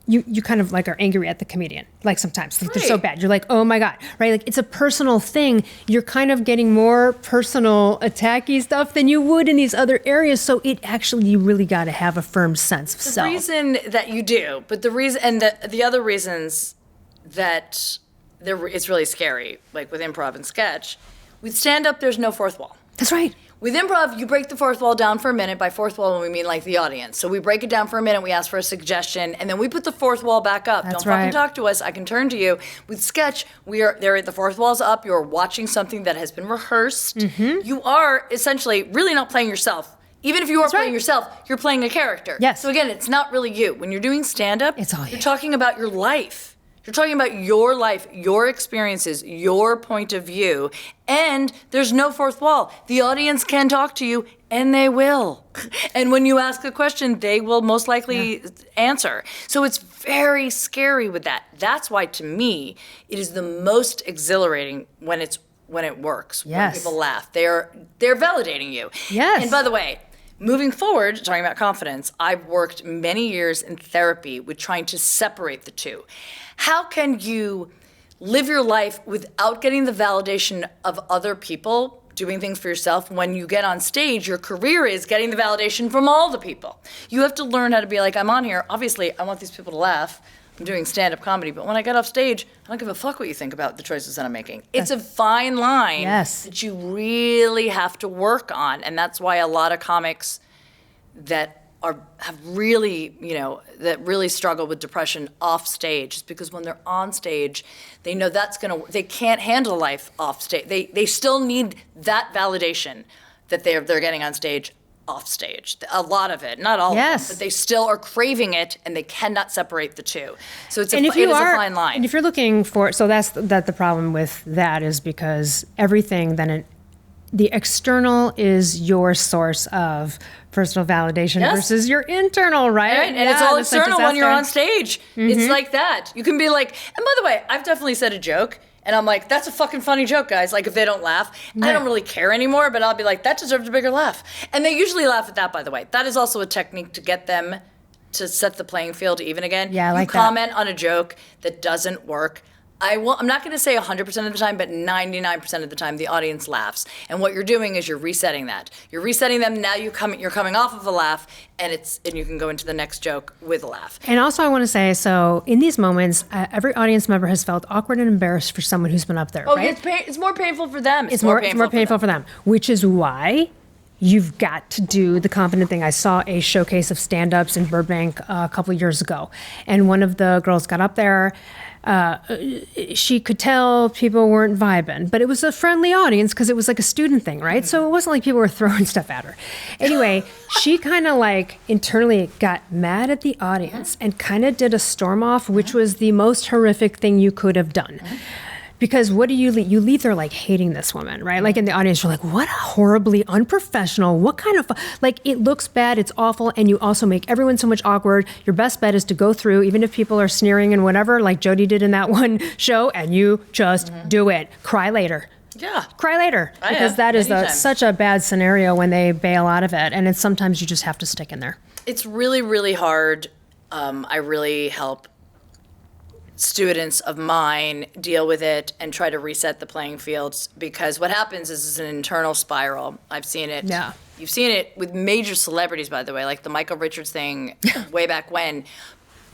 You kind of like are angry at the comedian, like sometimes they're so bad. You're like, oh my God, right? Like it's a personal thing. You're kind of getting more personal attacky stuff than you would in these other areas. So you really got to have a firm sense of self. The reason that you do, but the reason, and the other reasons that it's really scary, like with improv and sketch. With stand-up, there's no fourth wall. That's right. With improv, you break the fourth wall down for a minute. By fourth wall, we mean like the audience. So we break it down for a minute, we ask for a suggestion, and then we put the fourth wall back up. That's Don't fucking right. talk to us, I can turn to you. With sketch, the fourth wall's up, you're watching something that has been rehearsed. Mm-hmm. You are essentially really not playing yourself. Even if you are playing yourself, you're playing a character. Yes. So again, it's not really you. When you're doing stand-up, It's all you. you're talking about your life. You're talking about your life, your experiences, your point of view, and there's no fourth wall. The audience can talk to you, and they will. And when you ask a question, they will most likely answer. So it's very scary with that. That's why, to me, it is the most exhilarating when it works. Yes. When people laugh, they're validating you. Yes. And by the way, moving forward, talking about confidence, I've worked many years in therapy with trying to separate the two. How can you live your life without getting the validation of other people doing things for yourself? When you get on stage, your career is getting the validation from all the people. You have to learn how to be like, I'm on here. Obviously, I want these people to laugh. I'm doing stand-up comedy, but when I get off stage, I don't give a fuck what you think about the choices that I'm making. It's a fine line Yes. that you really have to work on, and that's why a lot of comics that have really, that really struggle with depression off stage is because when they're on stage, they know they can't handle life off stage. They still need that validation that they're getting on stage off stage. A lot of it, not all of them, but they still are craving it and they cannot separate the two. So it is a fine line. And if you're looking for, so that's the problem with that is because everything then the external is your source of personal validation versus your internal, right? And it's all external when you're on stage. It's like that. You can be like, and by the way, I've definitely said a joke, and I'm like, that's a fucking funny joke, guys. Like, if they don't laugh, I don't really care anymore, but I'll be like, that deserves a bigger laugh. And they usually laugh at that, by the way. That is also a technique to get them to set the playing field even again. Yeah, I like that. You comment on a joke that doesn't work. I'm not going to say 100% of the time, but 99% of the time, the audience laughs. And what you're doing is you're resetting that. You're resetting them. Now you're coming off of a laugh, and you can go into the next joke with a laugh. And also, I want to say, so in these moments, every audience member has felt awkward and embarrassed for someone who's been up there. Oh, right? it's more painful for them. It's more painful for them, which is why you've got to do the confident thing. I saw a showcase of stand-ups in Burbank a couple of years ago, and one of the girls got up there. She could tell people weren't vibing, but it was a friendly audience because it was like a student thing, right? So it wasn't like people were throwing stuff at her. Anyway, she kind of like internally got mad at the audience and kind of did a storm off, which was the most horrific thing you could have done. Because what do you leave? You leave there like hating this woman, right? Like in the audience, you're like, what a horribly unprofessional, what kind of, like it looks bad, it's awful, and you also make everyone so much awkward. Your best bet is to go through, even if people are sneering and whatever, like Jodi did in that one show, and you just do it. Cry later. Yeah. Cry later. Because that is such a bad scenario when they bail out of it, and it's sometimes you just have to stick in there. It's really, really hard. I really help students of mine deal with it and try to reset the playing fields, because what happens is it's an internal spiral. I've seen it. Yeah. You've seen it with major celebrities, by the way, like the Michael Richards thing way back when.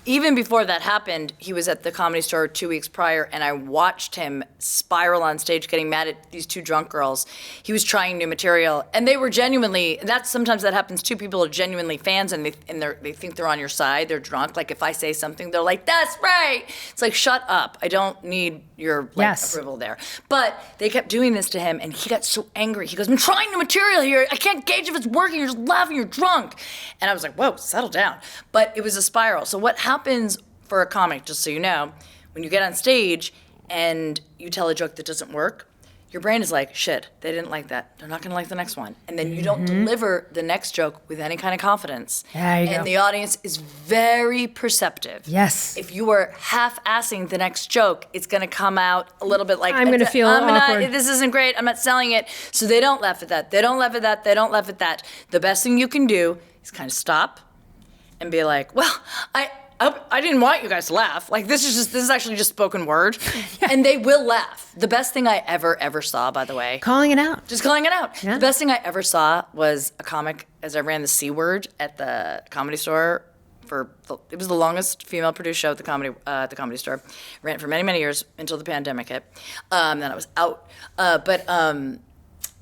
Even before that happened, he was at the Comedy Store 2 weeks prior, and I watched him spiral on stage getting mad at these two drunk girls. He was trying new material, and they were genuinely, and sometimes that happens too, people are genuinely fans, and they think they're on your side, they're drunk. Like if I say something, they're like, that's right. It's like, shut up. I don't need your approval there. But they kept doing this to him, and he got so angry. He goes, I'm trying new material here. I can't gauge if it's working. You're just laughing. You're drunk. And I was like, whoa, settle down. But it was a spiral. So what happens for a comic, just so you know, when you get on stage and you tell a joke that doesn't work, your brain is like, shit, they didn't like that. They're not going to like the next one. And then you don't deliver the next joke with any kind of confidence. There you go. And the audience is very perceptive. Yes. If you were half-assing the next joke, it's going to come out a little bit like, I'm going to feel awkward. This isn't great. I'm not selling it. So they don't laugh at that. They don't laugh at that. They don't laugh at that. The best thing you can do is kind of stop and be like, well, I didn't want you guys to laugh. Like, this is actually just spoken word. And they will laugh. The best thing I ever saw, by the way. Calling it out. Just calling it out. Yeah. The best thing I ever saw was a comic, as I ran the C word at the Comedy Store it was the longest female produced show at the Comedy Store. Ran it for many, many years until the pandemic hit. Then I was out.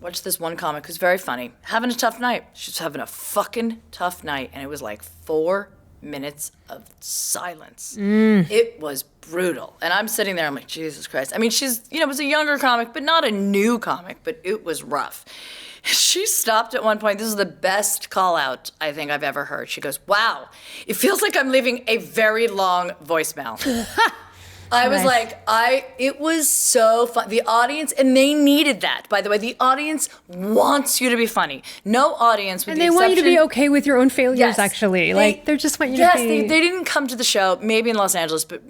Watched this one comic who's very funny, having a tough night. She's having a fucking tough night, and it was like 4 minutes of silence. It was brutal. And I'm sitting there, I'm like, Jesus Christ. I mean, she's, was a younger comic, but not a new comic, but it was rough. She stopped at one point. This is the best call out I think I've ever heard. She goes, wow, it feels like I'm leaving a very long voicemail. I was like, it was so fun. The audience, and they needed that, by the way. The audience wants you to be funny. No audience, with the exception. And they want you to be okay with your own failures, actually. They just want you to be. Yes, they didn't come to the show, maybe in Los Angeles, but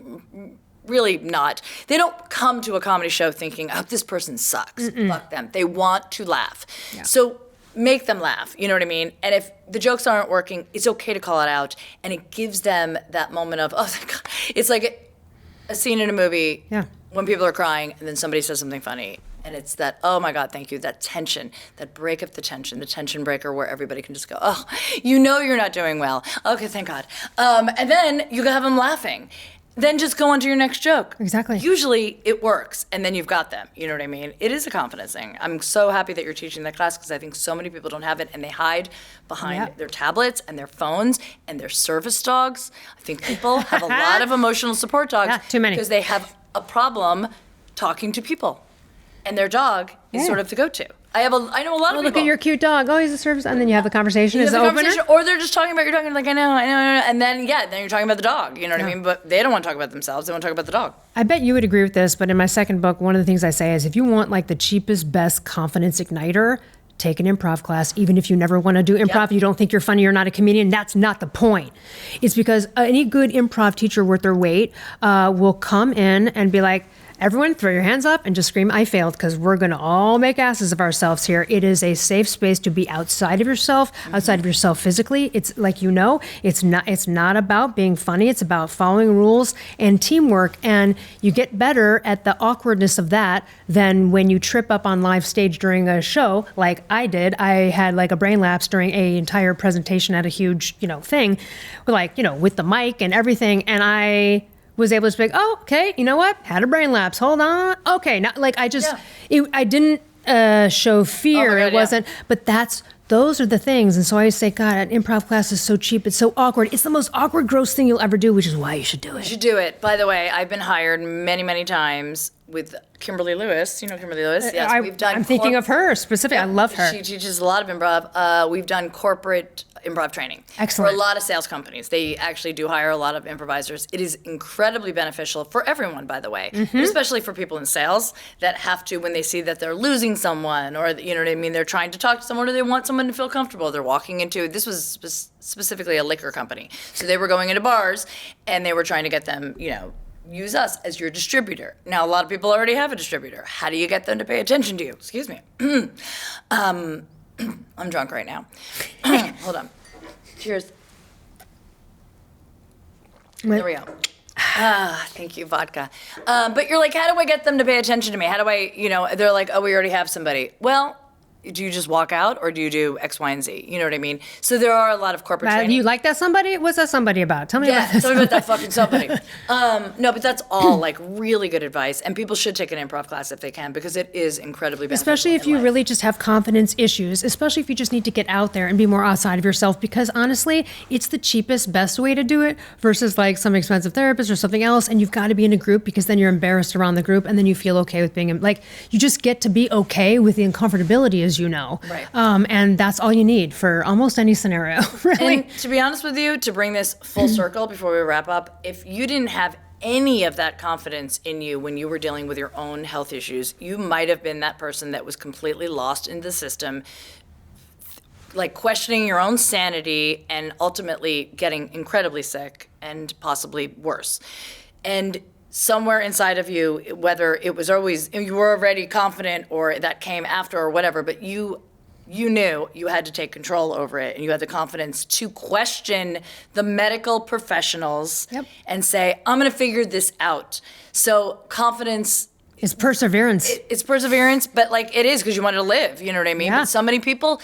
really not. They don't come to a comedy show thinking, oh, this person sucks. Fuck them. They want to laugh. Yeah. So make them laugh, you know what I mean? And if the jokes aren't working, it's okay to call it out, and it gives them that moment of, oh, thank God. It's like a scene in a movie when people are crying and then somebody says something funny. And it's that, oh my God, thank you, that tension, that break up the tension breaker where everybody can just go, oh, you're not doing well. Okay, thank God. And then you have them laughing. Then just go on to your next joke. Exactly. Usually it works, and then you've got them. You know what I mean? It is a confidence thing. I'm so happy that you're teaching that class because I think so many people don't have it, and they hide behind their tablets and their phones and their service dogs. I think people have a lot of emotional support dogs. Too many. Because they have a problem talking to people, and their dog is sort of the go-to. I know a lot of people. Look at your cute dog. Oh, he's a service. And then you have the conversation. Is the opener? Or they're just talking about your dog and like, I know. And then, then you're talking about the dog. You know what I mean? But they don't want to talk about themselves. They want to talk about the dog. I bet you would agree with this, but in my second book, one of the things I say is if you want like the cheapest, best confidence igniter, take an improv class. Even if you never want to do improv, you don't think you're funny, you're not a comedian, that's not the point. It's because any good improv teacher worth their weight will come in and be like, everyone throw your hands up and just scream, I failed, because we're going to all make asses of ourselves here. It is a safe space to be outside of yourself, outside of yourself physically. It's like, it's not about being funny. It's about following rules and teamwork. And you get better at the awkwardness of that than when you trip up on live stage during a show like I did. I had like a brain lapse during an entire presentation at a huge, thing, with the mic and everything. And I was able to speak, oh, okay, you know what? Had a brain lapse. Hold on. Okay, not like I didn't show fear. Oh my God, it wasn't, but those are the things. And so I say, God, an improv class is so cheap. It's so awkward. It's the most awkward, gross thing you'll ever do, which is why you should do it. You should do it. By the way, I've been hired many, many times with Kimberly Lewis. You know Kimberly Lewis? Yes, I'm thinking of her specifically. I love her. She teaches a lot of improv. We've done corporate improv training. Excellent. For a lot of sales companies. They actually do hire a lot of improvisers. It is incredibly beneficial for everyone, by the way, but especially for people in sales that have to, when they see that they're losing someone or, you know what I mean, they're trying to talk to someone or they want someone to feel comfortable. They're walking into, this was specifically a liquor company. So they were going into bars and they were trying to get them, use us as your distributor. Now, a lot of people already have a distributor. How do you get them to pay attention to you? Excuse me. I'm drunk right now. Hold on. Cheers. There we go. Thank you, vodka. But you're like, how do I get them to pay attention to me? How do I, they're like, oh, we already have somebody. Well, do you just walk out or do you do X, Y, and Z? You know what I mean? So there are a lot of corporate training. You like that somebody? What's that somebody about? Tell me about that. Tell me about that fucking somebody. No, but that's all like really good advice. And people should take an improv class if they can because it is incredibly beneficial. Especially if you really just have confidence issues, especially if you just need to get out there and be more outside of yourself because honestly, it's the cheapest, best way to do it versus like some expensive therapist or something else. And you've got to be in a group because then you're embarrassed around the group and then you feel okay with being like, you just get to be okay with the uncomfortability as you know. Right. And that's all you need for almost any scenario, really. And to be honest with you, to bring this full circle before we wrap up, if you didn't have any of that confidence in you when you were dealing with your own health issues, you might have been that person that was completely lost in the system, like questioning your own sanity and ultimately getting incredibly sick and possibly worse. And somewhere inside of you, whether it was always, you were already confident or that came after or whatever, but you knew you had to take control over it and you had the confidence to question the medical professionals and say, I'm going to figure this out. So confidence is perseverance. It's perseverance, but like it is because you want to live, you know what I mean? Yeah. But so many people,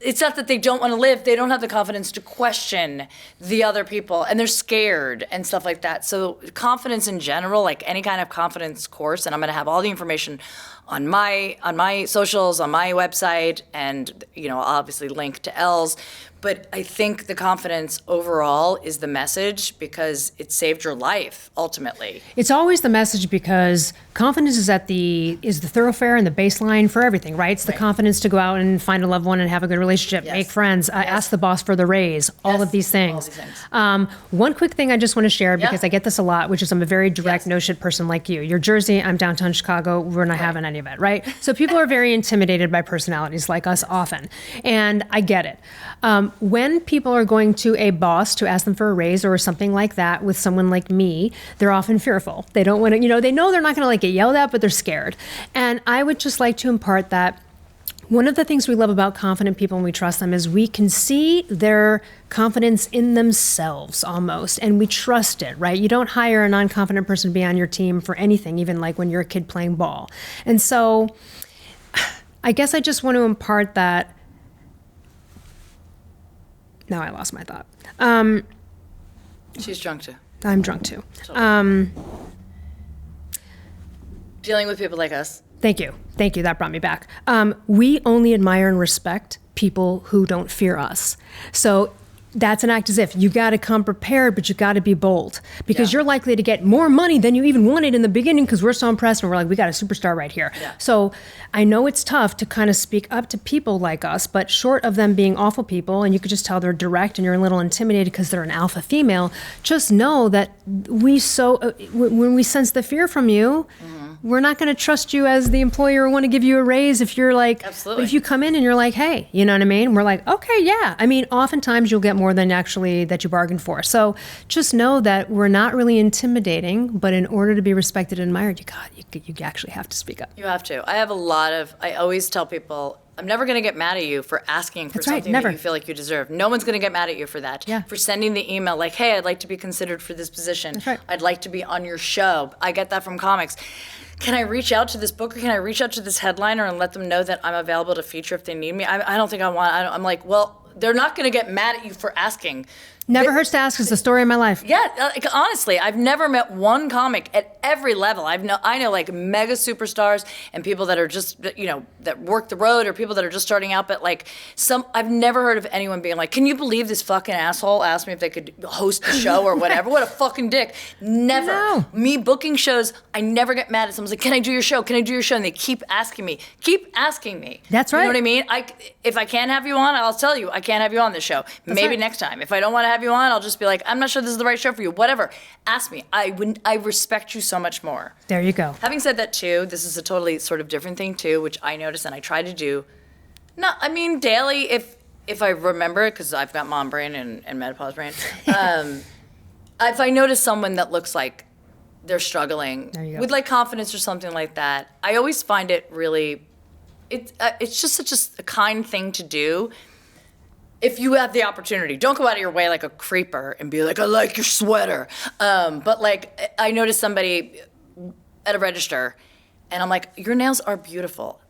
it's not that they don't want to live. They don't have the confidence to question the other people, and they're scared and stuff like that. So confidence in general, like any kind of confidence course, and I'm going to have all the information on my socials, on my website, and I'll obviously link to Elle's. But I think the confidence overall is the message because it saved your life ultimately. It's always the message because confidence is the thoroughfare and the baseline for everything, right? It's the confidence to go out and find a loved one and have a good relationship, make friends, ask the boss for the raise, all of these things. One quick thing I just want to share because I get this a lot, which is I'm a very direct, no shit person like you. You're Jersey, I'm downtown Chicago. We're not having any of it, right? So people are very intimidated by personalities like us often, and I get it. When people are going to a boss to ask them for a raise or something like that with someone like me, they're often fearful. They don't want to, they know they're not going to like get yelled at, but they're scared. And I would just like to impart that one of the things we love about confident people when we trust them is we can see their confidence in themselves almost, and we trust it, right? You don't hire a non-confident person to be on your team for anything, even like when you're a kid playing ball. And so I guess I just want to impart that. Now I lost my thought. She's drunk too. I'm drunk too. Dealing with people like us. Thank you. That brought me back. We only admire and respect people who don't fear us. So that's an act as if. You got to come prepared, but you got to be bold because you're likely to get more money than you even wanted in the beginning because we're so impressed and we're like, we got a superstar right here. Yeah. So I know it's tough to kind of speak up to people like us, but short of them being awful people, and you could just tell they're direct and you're a little intimidated because they're an alpha female, just know that when we sense the fear from you, we're not going to trust you as the employer or want to give you a raise if you're like, absolutely. But if you come in and you're like, hey, you know what I mean? We're like, okay, yeah. I mean, oftentimes you'll get more than actually that you bargained for. So just know that we're not really intimidating, but in order to be respected and admired, you actually have to speak up. You have to. I always tell people, I'm never going to get mad at you for asking for something never. that you feel like you deserve. No one's going to get mad at you for that. Yeah. For sending the email like, hey, I'd like to be considered for this position. That's right. I'd like to be on your show. I get that from comics. Can I reach out to this booker? Can I reach out to this headliner and let them know that I'm available to feature if they need me? I don't think I'm like, well, they're not going to get mad at you for asking. Never hurts to ask is the story of my life. Yeah, honestly, I've never met one comic at every level. I know like mega superstars and people that are just, that work the road or people that are just starting out. But like I've never heard of anyone being like, can you believe this fucking asshole asked me if they could host the show or whatever? What a fucking dick. Never. No. Me booking shows, I never get mad at someone's like, can I do your show? Can I do your show? And they keep asking me. That's right. You know what I mean? If I can't have you on, I'll tell you I can't have you on this show. Maybe right. next time. If I don't want to have you on, I'll just be like, I'm not sure this is the right show for you. Whatever. Ask me. I respect you so much more. There you go. Having said that too, this is a totally sort of different thing too, which I notice and I try to do. Daily if I remember it, because I've got mom brain and menopause brain. If I notice someone that looks like they're struggling with like confidence or something like that, I always find it really, it's just such a kind thing to do. If you have the opportunity, don't go out of your way like a creeper and be like, I like your sweater. But like, I noticed somebody at a register and I'm like, your nails are beautiful.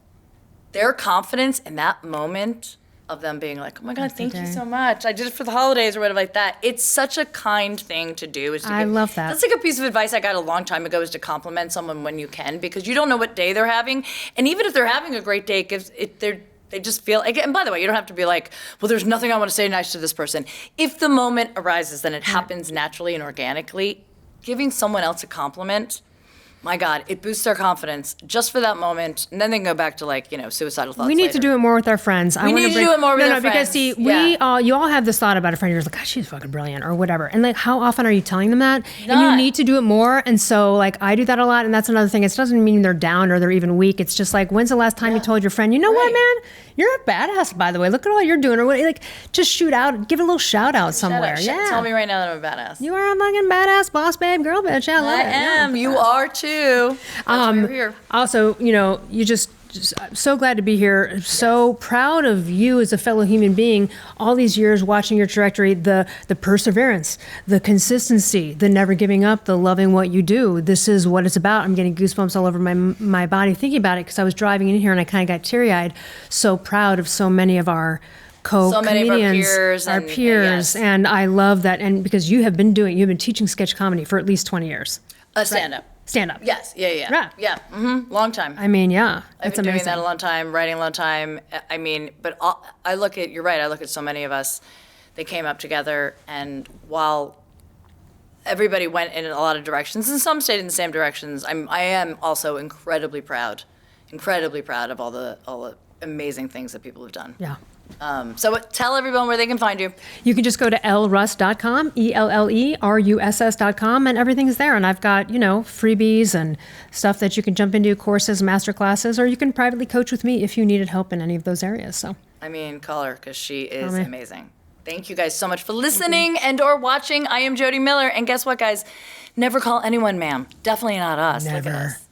Their confidence in that moment of them being like, oh my God, thank you so much. I did it for the holidays or whatever like that. It's such a kind thing to do. I love that. That's like a piece of advice I got a long time ago is to compliment someone when you can, because you don't know what day they're having. And even if they're having a great day, they just feel, and by the way, you don't have to be like, well, there's nothing I want to say nice to this person. If the moment arises, then it happens naturally and organically. Giving someone else a compliment, my God, it boosts their confidence just for that moment. And then they can go back to suicidal thoughts. We need to do it more with our friends. We need to do it more with our friends. Because see, you all have this thought about a friend. You're like, God, she's fucking brilliant or whatever. And like, how often are you telling them that? Not. And you need to do it more. And so like, I do that a lot. And that's another thing. It doesn't mean they're down or they're even weak. It's just like, when's the last time you told your friend, you know what, man? You're a badass, by the way. Look at all you're doing. Or what? Like, just shoot out, give a little shout out somewhere. Yeah. Tell me right now that I'm a badass. You are a fucking badass boss babe girl bitch. Yeah, I love it. I am. You are too. That's why you're here. Also, you just so glad to be here. So proud of you as a fellow human being. All these years watching your trajectory, the perseverance, the consistency, the never giving up, the loving what you do. This is what it's about. I'm getting goosebumps all over my body thinking about it because I was driving in here and I kind of got teary-eyed. So proud of so many of our so many of our co-comedians, peers. our And peers, yes. and I love that. And because you've been teaching sketch comedy for at least 20 years. Stand-up. Stand up. Yes, yeah. Yeah. Yeah, long time. I mean, yeah, I've it's been amazing. doing that a long time, writing a long time. I mean, but you're right, I look at so many of us, they came up together, and while everybody went in a lot of directions, and some stayed in the same directions, I am also incredibly proud of all the amazing things that people have done. Yeah. So tell everyone where they can find you. You can just go to elleruss.com, ELLERUSS.com, and everything's there. And I've got, freebies and stuff that you can jump into, courses, master classes, or you can privately coach with me if you needed help in any of those areas. So, I mean, call her, because she is me. amazing. Thank you guys so much for listening and or watching. I am Jodi Miller, and guess what, guys? Never call anyone ma'am. Definitely not us. Look at Never. us.